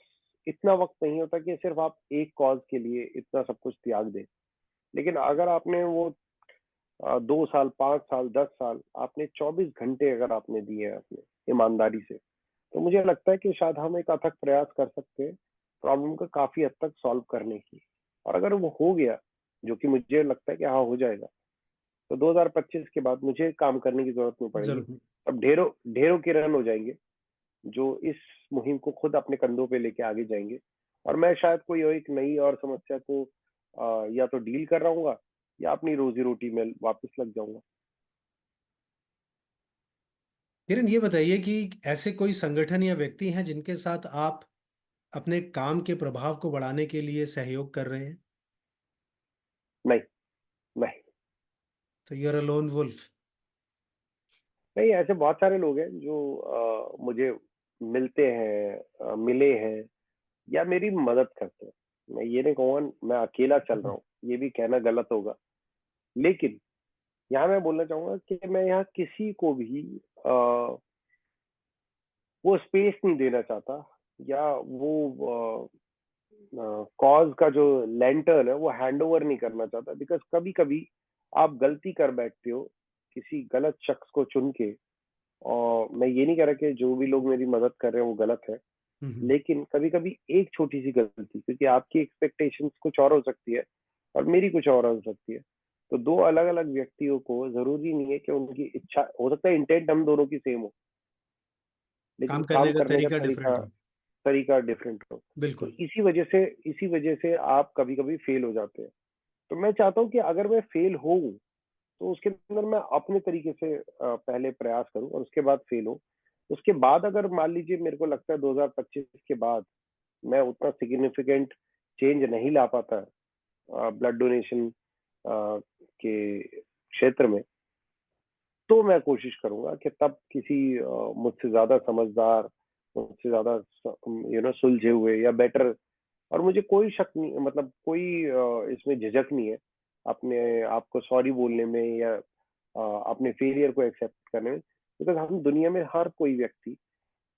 B: इतना वक्त नहीं होता कि सिर्फ आप एक कॉज के लिए इतना सब कुछ त्याग दें। लेकिन अगर आपने वो 2 साल, 5 साल, 10 साल, आपने 24 घंटे अगर आपने दिए हैं अपने ईमानदारी से, तो मुझे लगता है कि शायद हम एक अथक प्रयास कर सकते हैं प्रॉब्लम को काफी हद तक सॉल्व करने की। और अगर वो हो गया, जो कि मुझे लगता है कि हाँ हो जाएगा, तो 2025 के बाद मुझे काम करने की जरूरत नहीं पड़ेगी।
A: जरूर नहीं।
B: अब ढेरों ढेरों के रन हो जाएंगे जो इस मुहिम को खुद अपने कंधों पे लेके आगे जाएंगे, और मैं शायद कोई और एक नई और समस्या को या तो डील कर रहा हूँ या अपनी रोजी रोटी में वापस लग जाऊंगा।
A: किरण, ये बताइए कि ऐसे कोई संगठन या व्यक्ति हैं जिनके साथ आप अपने काम के प्रभाव को बढ़ाने के लिए सहयोग कर रहे हैं?
B: नहीं, नहीं,
A: तो you are a lone wolf.
B: नहीं, ऐसे बहुत सारे लोग हैं जो मुझे मिलते हैं, मिले हैं या मेरी मदद करते हैं। मैं ये नहीं कहूँगा मैं अकेला चल रहा हूँ, ये भी कहना गलत होगा। लेकिन यहाँ मैं बोलना चाहूंगा कि मैं यहाँ किसी को भी वो स्पेस नहीं देना चाहता, या वो कॉज का जो लैंटर्न है वो हैंड ओवर नहीं करना चाहता, बिकॉज कभी कभी आप गलती कर बैठते हो किसी गलत शख्स को चुन के। और मैं ये नहीं कह रहा कि जो भी लोग मेरी मदद कर रहे हैं वो गलत है,
A: हम्म।
B: लेकिन कभी कभी एक छोटी सी गलती, क्योंकि आपकी एक्सपेक्टेशंस कुछ और हो सकती है और मेरी कुछ और हो सकती है, तो दो अलग अलग व्यक्तियों को जरूरी नहीं है कि उनकी इच्छा, हो सकता है इंटेंट हम दोनों की सेम हो, लेकिन
A: काम
B: काम
A: करने का
B: करने का
A: तरीका
B: तरीका
A: डिफरेंट हो।
B: तरीका डिफरेंट हो। तो
A: बिल्कुल।
B: इसी वजह से आप कभी कभी फेल हो जाते हैं। तो मैं चाहता हूँ कि अगर मैं फेल हूँ तो उसके अंदर मैं अपने तरीके से पहले प्रयास करूँ, और उसके बाद फेल हो। उसके बाद अगर मान लीजिए मेरे को लगता है 2025 के बाद मैं उतना सिग्निफिकेंट चेंज नहीं ला पाता ब्लड डोनेशन के क्षेत्र में, तो मैं कोशिश करूंगा कि तब किसी मुझसे ज्यादा समझदार, मुझसे ज्यादा सुलझे हुए या बेटर, और मुझे कोई शक नहीं, मतलब कोई इसमें झिझक नहीं है अपने आप को सॉरी बोलने में या अपने फेलियर को एक्सेप्ट करने में, बिकॉज हम दुनिया में हर कोई व्यक्ति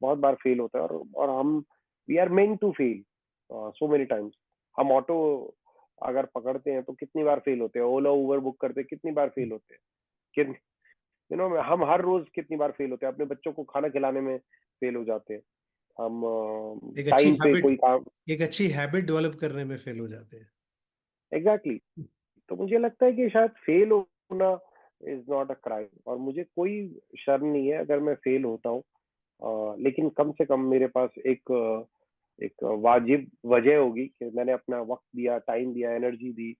B: बहुत बार फेल होता है, और हम we are meant to fail so many times. हम ऑटो अगर पकड़ते हैं तो कितनी बार फेल होते हैं, ओला उबर बुक करते हैं कितनी बार फेल होते हैं, कि हम हर रोज कितनी बार फेल होते हैं, अपने बच्चों को खाना खिलाने में फेल हो जाते हैं हम,
A: एक अच्छी
B: टाइम पे
A: हैबिट
B: कोई काम।
A: एक अच्छी हैबिट डेवलप करने में फेल हो जाते हैं।
B: Exactly exactly. तो मुझे लगता है कि शायद फेल होना इज नॉट अ क्राइम, और मुझे कोई शर्म नहीं है अगर मैं फेल होता हूँ। लेकिन कम से कम मेरे पास एक वाजिब वजह होगी कि मैंने अपना वक्त दिया, टाइम दिया, energy the,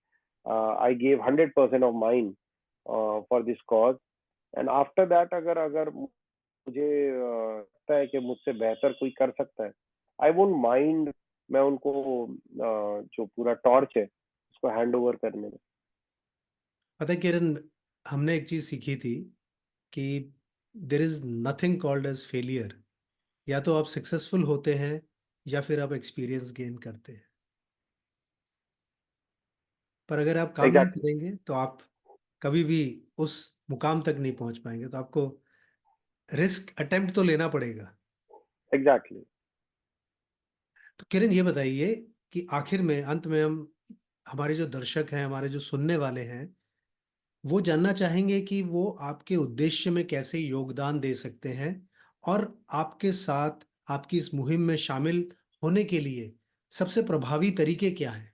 B: I gave 100% of mind for this cause. And after that अगर अगर मुझे लगता है कि मुझसे बेहतर कोई कर सकता है, आई वोंट माइंड, मैं उनको जो पूरा टॉर्च है उसको हैंड ओवर करने में।
A: पता है किरण, हमने एक चीज सीखी थी कि there is nothing called as failure. या तो आप सक्सेसफुल होते हैं या फिर आप एक्सपीरियंस गेन करते हैं। पर अगर आप काम नहीं
B: एग्जैक्टली,
A: करेंगे तो आप कभी भी उस मुकाम तक नहीं पहुंच पाएंगे। तो आपको रिस्क अटेम्प्ट तो लेना पड़ेगा।
B: एग्जैक्टली।
A: तो किरण, ये बताइए कि आखिर में, अंत में, हम हमारे जो दर्शक हैं, हमारे जो सुनने वाले हैं, वो जानना चाहेंगे कि वो आपके उद्देश्य में कैसे योगदान दे सकते हैं, और आपके साथ आपकी इस मुहिम में शामिल होने के लिए सबसे प्रभावी तरीके क्या हैं?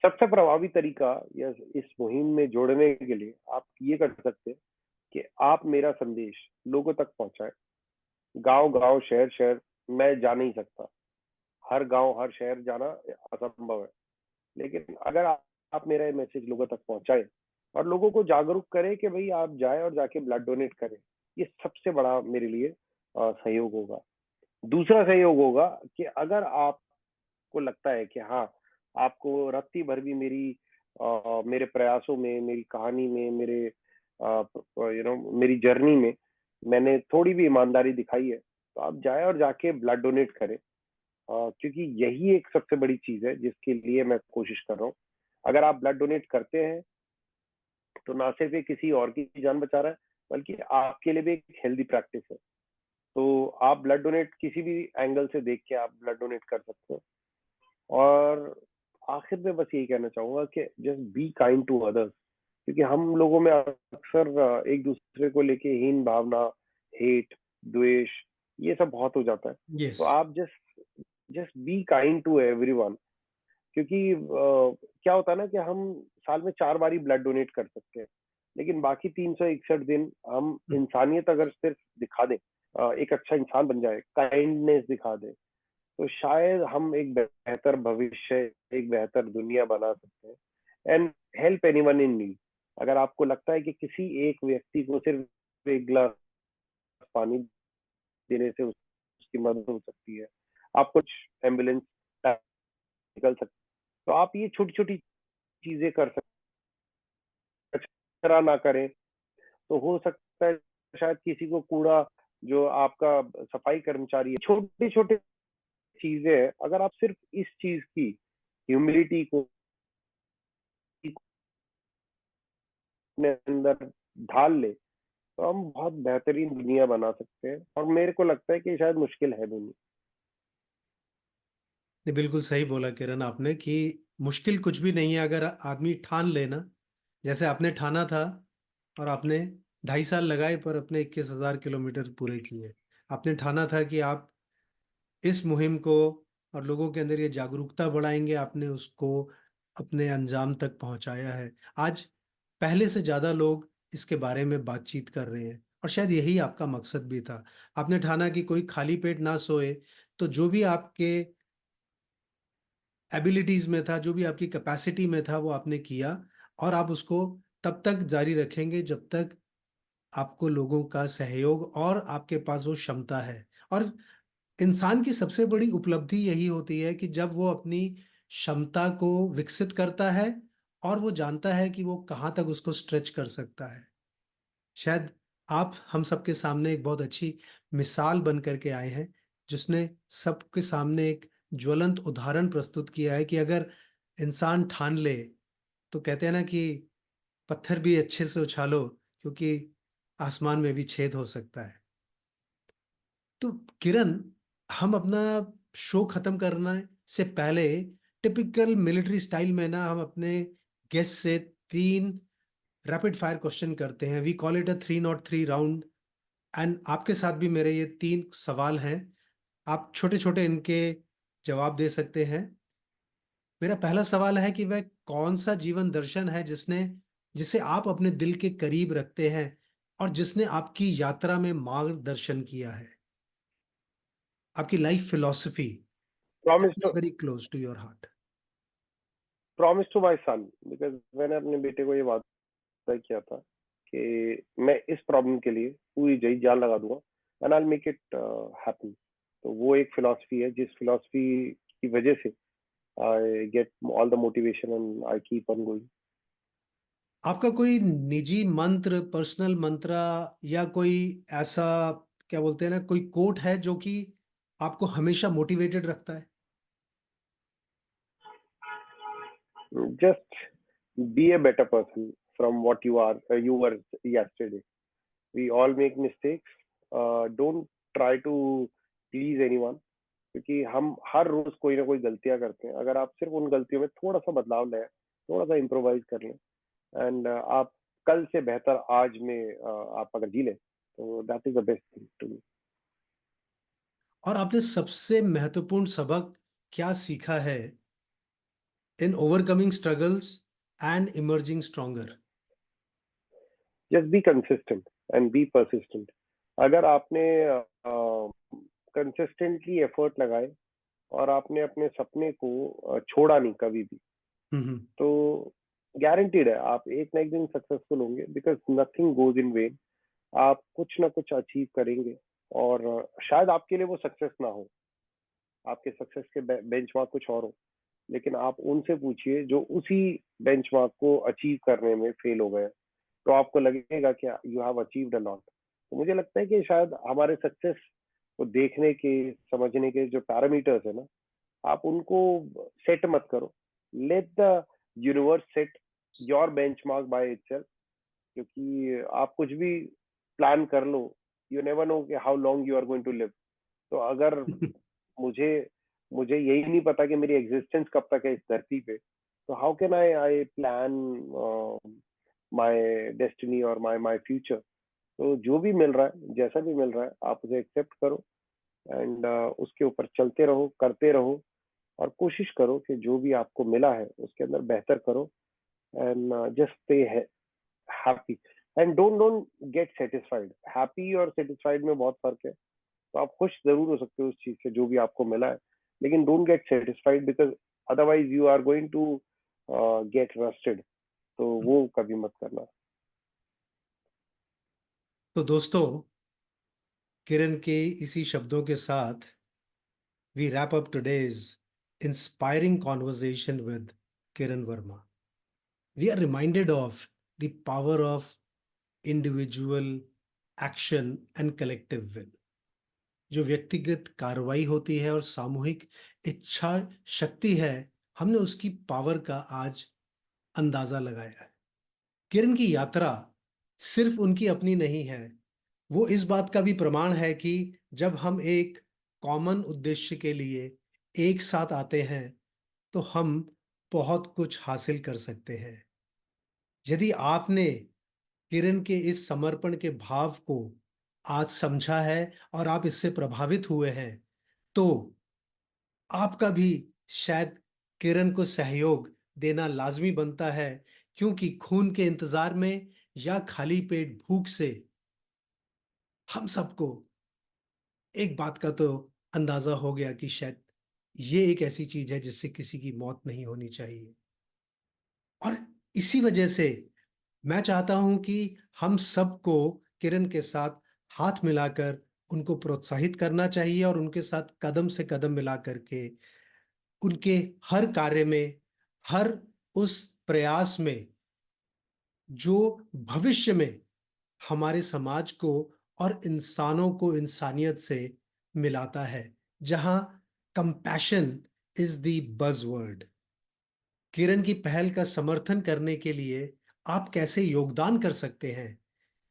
B: सबसे प्रभावी तरीका या इस मुहिम में जोड़ने के लिए आप ये कर सकते हैं कि आप मेरा संदेश लोगों तक पहुंचाएं। गांव गांव, शहर शहर मैं जा नहीं सकता, हर गांव हर शहर जाना असंभव है, लेकिन अगर आप मेरा ये मैसेज लोगों तक पहुंचाएं और लोगों को जागरूक करें कि भाई आप जाएं और जाके ब्लड डोनेट करें, ये सबसे बड़ा मेरे लिए सहयोग होगा। दूसरा सहयोग होगा कि अगर आपको लगता है कि हाँ आपको रत्ती भर भी मेरे प्रयासों में, मेरी कहानी में, मेरी जर्नी में मैंने थोड़ी भी ईमानदारी दिखाई है, तो आप जाए और जाके ब्लड डोनेट करें। क्योंकि यही एक सबसे बड़ी चीज है जिसके लिए मैं कोशिश कर रहा हूँ। अगर आप ब्लड डोनेट करते हैं तो ना सिर्फ ये किसी और की जान बचा रहा है, बल्कि आपके लिए भी एक हेल्दी प्रैक्टिस है। तो आप ब्लड डोनेट किसी भी एंगल से देख के आप ब्लड डोनेट कर सकते हैं। और आखिर में बस यही कहना चाहूंगा कि just be kind to others, क्योंकि हम लोगों में अक्सर एक दूसरे को लेके हीन भावना, हेट, द्वेष, ये सब बहुत हो जाता है।
A: यस।
B: तो आप just just be kind to everyone. क्योंकि क्या होता है ना कि हम साल में 4 बार ही ब्लड डोनेट कर सकते हैं, लेकिन बाकी 361 दिन हम इंसानियत अगर सिर्फ दिखा दें, एक अच्छा इंसान बन जाए, काइंडनेस दिखा दें, तो शायद हम एक बेहतर भविष्य, एक बेहतर दुनिया बना सकते हैं। And help anyone in need. अगर आपको लगता है कि किसी एक व्यक्ति को सिर्फ एक गिलास पानी देने से उसकी मदद हो सकती है, आप कुछ एम्बुलेंस निकल सकते, तो आप ये छोटी छोटी चीजें कर सकते हैं। कचरा ना करें, तो हो सकता है शायद किसी को कूड़ा, जो आपका सफाई कर्मचारी है, छोटे छोटे चीजें हैं, अगर आप सिर्फ इस चीज की ह्यूमिलिटी को अपने अंदर ढाल ले, तो हम बहुत बेहतरीन दुनिया बना सकते हैं। और मेरे को लगता है कि शायद मुश्किल है भी नहीं।
A: नहीं, बिल्कुल सही बोला किरण आपने कि मुश्किल कुछ भी नहीं है अगर आदमी ठान लेना, जैसे आपने ठाना था। और आपने 2.5 साल लगाए पर अपने 21,000 किलोमीटर पूरे किए। आपने ठाना था कि आप इस मुहिम को और लोगों के अंदर ये जागरूकता बढ़ाएंगे, आपने उसको अपने अंजाम तक पहुंचाया है। आज पहले से ज्यादा लोग इसके बारे में बातचीत कर रहे हैं और शायद यही आपका मकसद भी था। आपने ठाना कि कोई खाली पेट ना सोए, तो जो भी आपके एबिलिटीज में था, जो भी आपकी कैपेसिटी में था, वो आपने किया। और आप उसको तब तक जारी रखेंगे जब तक आपको लोगों का सहयोग और आपके पास वो क्षमता है। और इंसान की सबसे बड़ी उपलब्धि यही होती है कि जब वो अपनी क्षमता को विकसित करता है और वो जानता है कि वो कहाँ तक उसको स्ट्रेच कर सकता है। शायद आप हम सबके सामने एक बहुत अच्छी मिसाल बन करके आए हैं, जिसने सबके सामने एक ज्वलंत उदाहरण प्रस्तुत किया है कि अगर इंसान ठान ले, तो कहते हैं ना कि पत्थर भी अच्छे से उछालो, क्योंकि आसमान में भी छेद हो सकता है। तो किरण, हम अपना शो खत्म करने से पहले टिपिकल मिलिट्री स्टाइल में ना हम अपने गेस्ट से 3 रैपिड फायर क्वेश्चन करते हैं। We call it a 303 round. And आपके साथ भी मेरे ये 3 सवाल हैं। आप छोटे छोटे इनके जवाब दे सकते हैं। मेरा पहला सवाल है कि वह कौन सा जीवन दर्शन है जिसे आप अपने दिल के करीब रखते हैं और जिसने आपकी यात्रा में मार्गदर्शन किया है। आपकी life philosophy
B: promise
A: that is
B: too
A: very close to your heart.
B: Promise to my son, because मैंने अपने बेटे को ये वादा किया था कि मैं इस प्रॉब्लम के लिए पूरी जी जान लगा दूंगा, and I make it happen. तो वो एक फिलॉसफी है जिस फिलॉसफी की वजह से I get all the motivation and I keep on going.
A: आपका कोई निजी मंत्र, पर्सनल मंत्रा, या कोई ऐसा, क्या बोलते हैं ना, कोई कोट है जो कि आपको हमेशा मोटिवेटेड रखता है?
B: Just be a better person from what you were yesterday. We all make mistakes. Don't try to please anyone, क्योंकि हम हर रोज कोई ना कोई गलतियां करते हैं। अगर आप सिर्फ उन गलतियों में थोड़ा सा बदलाव लाए, थोड़ा सा इम्प्रोवाइज कर लें, एंड आप कल से बेहतर आज में आप अगर जी लें, तो that is the best thing to me.
A: और आपने सबसे महत्वपूर्ण सबक क्या सीखा है in overcoming struggles and emerging stronger?
B: Just be consistent and be persistent. अगर आपने कंसिस्टेंटली एफर्ट लगाए और आपने अपने सपने को छोड़ा नहीं कभी भी,
A: हम्म।
B: तो गारंटीड है आप एक ना एक दिन सक्सेसफुल होंगे, because nothing goes in when. आप कुछ ना कुछ अचीव करेंगे। और शायद आपके लिए वो सक्सेस ना हो, आपके सक्सेस के बेंचमार्क कुछ और हो, लेकिन आप उनसे पूछिए जो उसी बेंचमार्क को अचीव करने में फेल हो गए, तो आपको लगेगा कि you have achieved a lot. तो मुझे लगता है कि शायद हमारे सक्सेस को देखने के, समझने के जो पैरामीटर्स है ना, आप उनको सेट मत करो। Let the universe set your benchmark by itself. क्योंकि आप कुछ भी प्लान कर लो, यू नेवर नो कि how long you are going to live. तो अगर मुझे मुझे यही नहीं पता कि मेरी एग्जिस्टेंस कब तक है इस धरती पे, तो how can I I plan my destiny और माय माय फ्यूचर। तो जो भी मिल रहा है, जैसा भी मिल रहा है, आप उसे एक्सेप्ट करो एंड उसके ऊपर चलते रहो, करते रहो, और कोशिश करो कि जो भी आपको मिला है उसके अंदर बेहतर करो। And just stay happy and don't get satisfied. Happy और सेटिस्फाइड में बहुत फर्क है। तो आप खुश जरूर हो सकते हो उस चीज से जो भी आपको मिला है, लेकिन don't get satisfied, because otherwise you are going to get rusted. तो वो कभी मत करना।
A: तो दोस्तों, किरण के इसी शब्दों के साथ we wrap up today's inspiring conversation with Kiran Verma. We are reminded of the power of individual action and collective will. जो व्यक्तिगत कार्रवाई होती है और सामूहिक इच्छा शक्ति है, हमने उसकी पावर का आज अंदाजा लगाया है। किरण की यात्रा सिर्फ उनकी अपनी नहीं है, वो इस बात का भी प्रमाण है कि जब हम एक कॉमन उद्देश्य के लिए एक साथ आते हैं तो हम बहुत कुछ हासिल कर सकते हैं। यदि आपने किरण के इस समर्पण के भाव को आज समझा है और आप इससे प्रभावित हुए हैं, तो आपका भी शायद किरण को सहयोग देना लाजमी बनता है, क्योंकि खून के इंतजार में या खाली पेट भूख से हम सबको एक बात का तो अंदाजा हो गया कि शायद ये एक ऐसी चीज है जिससे किसी की मौत नहीं होनी चाहिए। और इसी वजह से मैं चाहता हूं कि हम सबको किरण के साथ हाथ मिलाकर उनको प्रोत्साहित करना चाहिए और उनके साथ कदम से कदम मिला करके उनके हर कार्य में, हर उस प्रयास में जो भविष्य में हमारे समाज को और इंसानों को इंसानियत से मिलाता है, जहां कंपैशन इज द बज़वर्ड। किरण की पहल का समर्थन करने के लिए आप कैसे योगदान कर सकते हैं,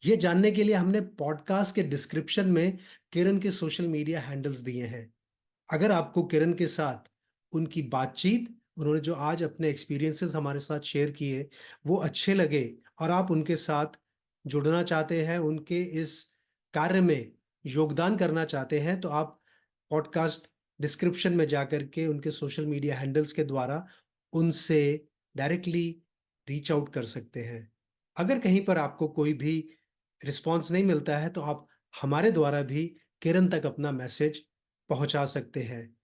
A: ये जानने के लिए हमने पॉडकास्ट के डिस्क्रिप्शन में किरण के सोशल मीडिया हैंडल्स दिए हैं। अगर आपको किरण के साथ उनकी बातचीत, उन्होंने जो आज अपने एक्सपीरियंसेस हमारे साथ शेयर किए, वो अच्छे लगे और आप उनके साथ जुड़ना चाहते हैं, उनके इस कार्य में योगदान करना चाहते हैं, तो आप पॉडकास्ट डिस्क्रिप्शन में जाकर के उनके सोशल मीडिया हैंडल्स के द्वारा उनसे डायरेक्टली रीच आउट कर सकते हैं। अगर कहीं पर आपको कोई भी रिस्पॉन्स नहीं मिलता है तो आप हमारे द्वारा भी किरण तक अपना मैसेज पहुंचा सकते हैं।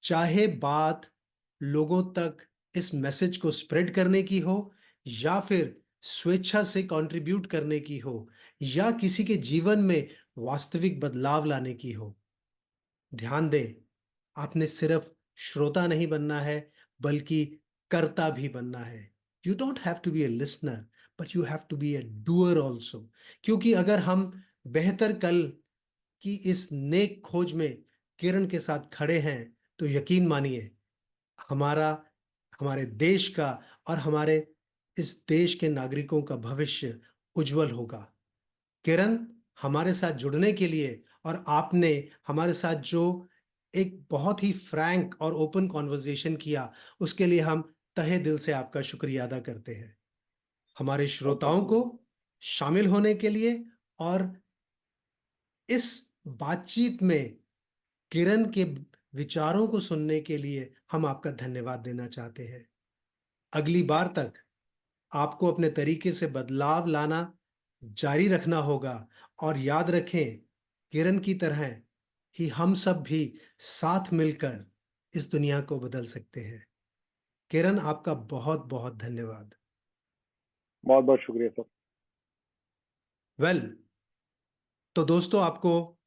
A: चाहे बात लोगों तक इस मैसेज को स्प्रेड करने की हो, या फिर स्वेच्छा से कंट्रीब्यूट करने की हो, या किसी के जीवन में वास्तविक बदलाव लाने की हो, ध्यान दें, आपने सिर्फ श्रोता नहीं बनना है, बल्कि कर्ता भी बनना है। You don't have to be a listener, but you have to be a doer also. क्योंकि अगर हम बेहतर कल की इस नेक खोज में किरण के साथ खड़े हैं, तो यकीन मानिए, हमारा, हमारे देश का और हमारे इस देश के नागरिकों का भविष्य उज्जवल होगा। किरण, हमारे साथ जुड़ने के लिए और आपने हमारे साथ जो एक बहुत ही फ्रैंक और ओपन कॉन्वर्जेशन किया, उसके लिए हम तहे दिल से आपका शुक्रिया अदा करते हैं। हमारे
B: बहुत बहुत
A: श्रोताओं को
B: शुक्रिया।
A: शामिल होने के लिए और इस बातचीत में किरण के विचारों को सुनने के लिए हम आपका धन्यवाद देना चाहते हैं। अगली बार तक आपको अपने तरीके से बदलाव लाना जारी रखना होगा, और याद रखें, किरण की तरह ही हम सब भी साथ मिलकर इस दुनिया को बदल सकते हैं। किरण, आपका बहुत बहुत धन्यवाद।
B: बहुत बहुत शुक्रिया सर।
A: वेल, तो दोस्तों, आपको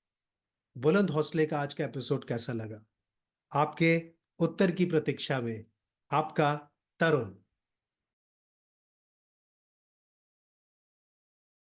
A: बुलंद हौसले का आज का एपिसोड कैसा लगा? आपके उत्तर की प्रतीक्षा में आपका तरुण।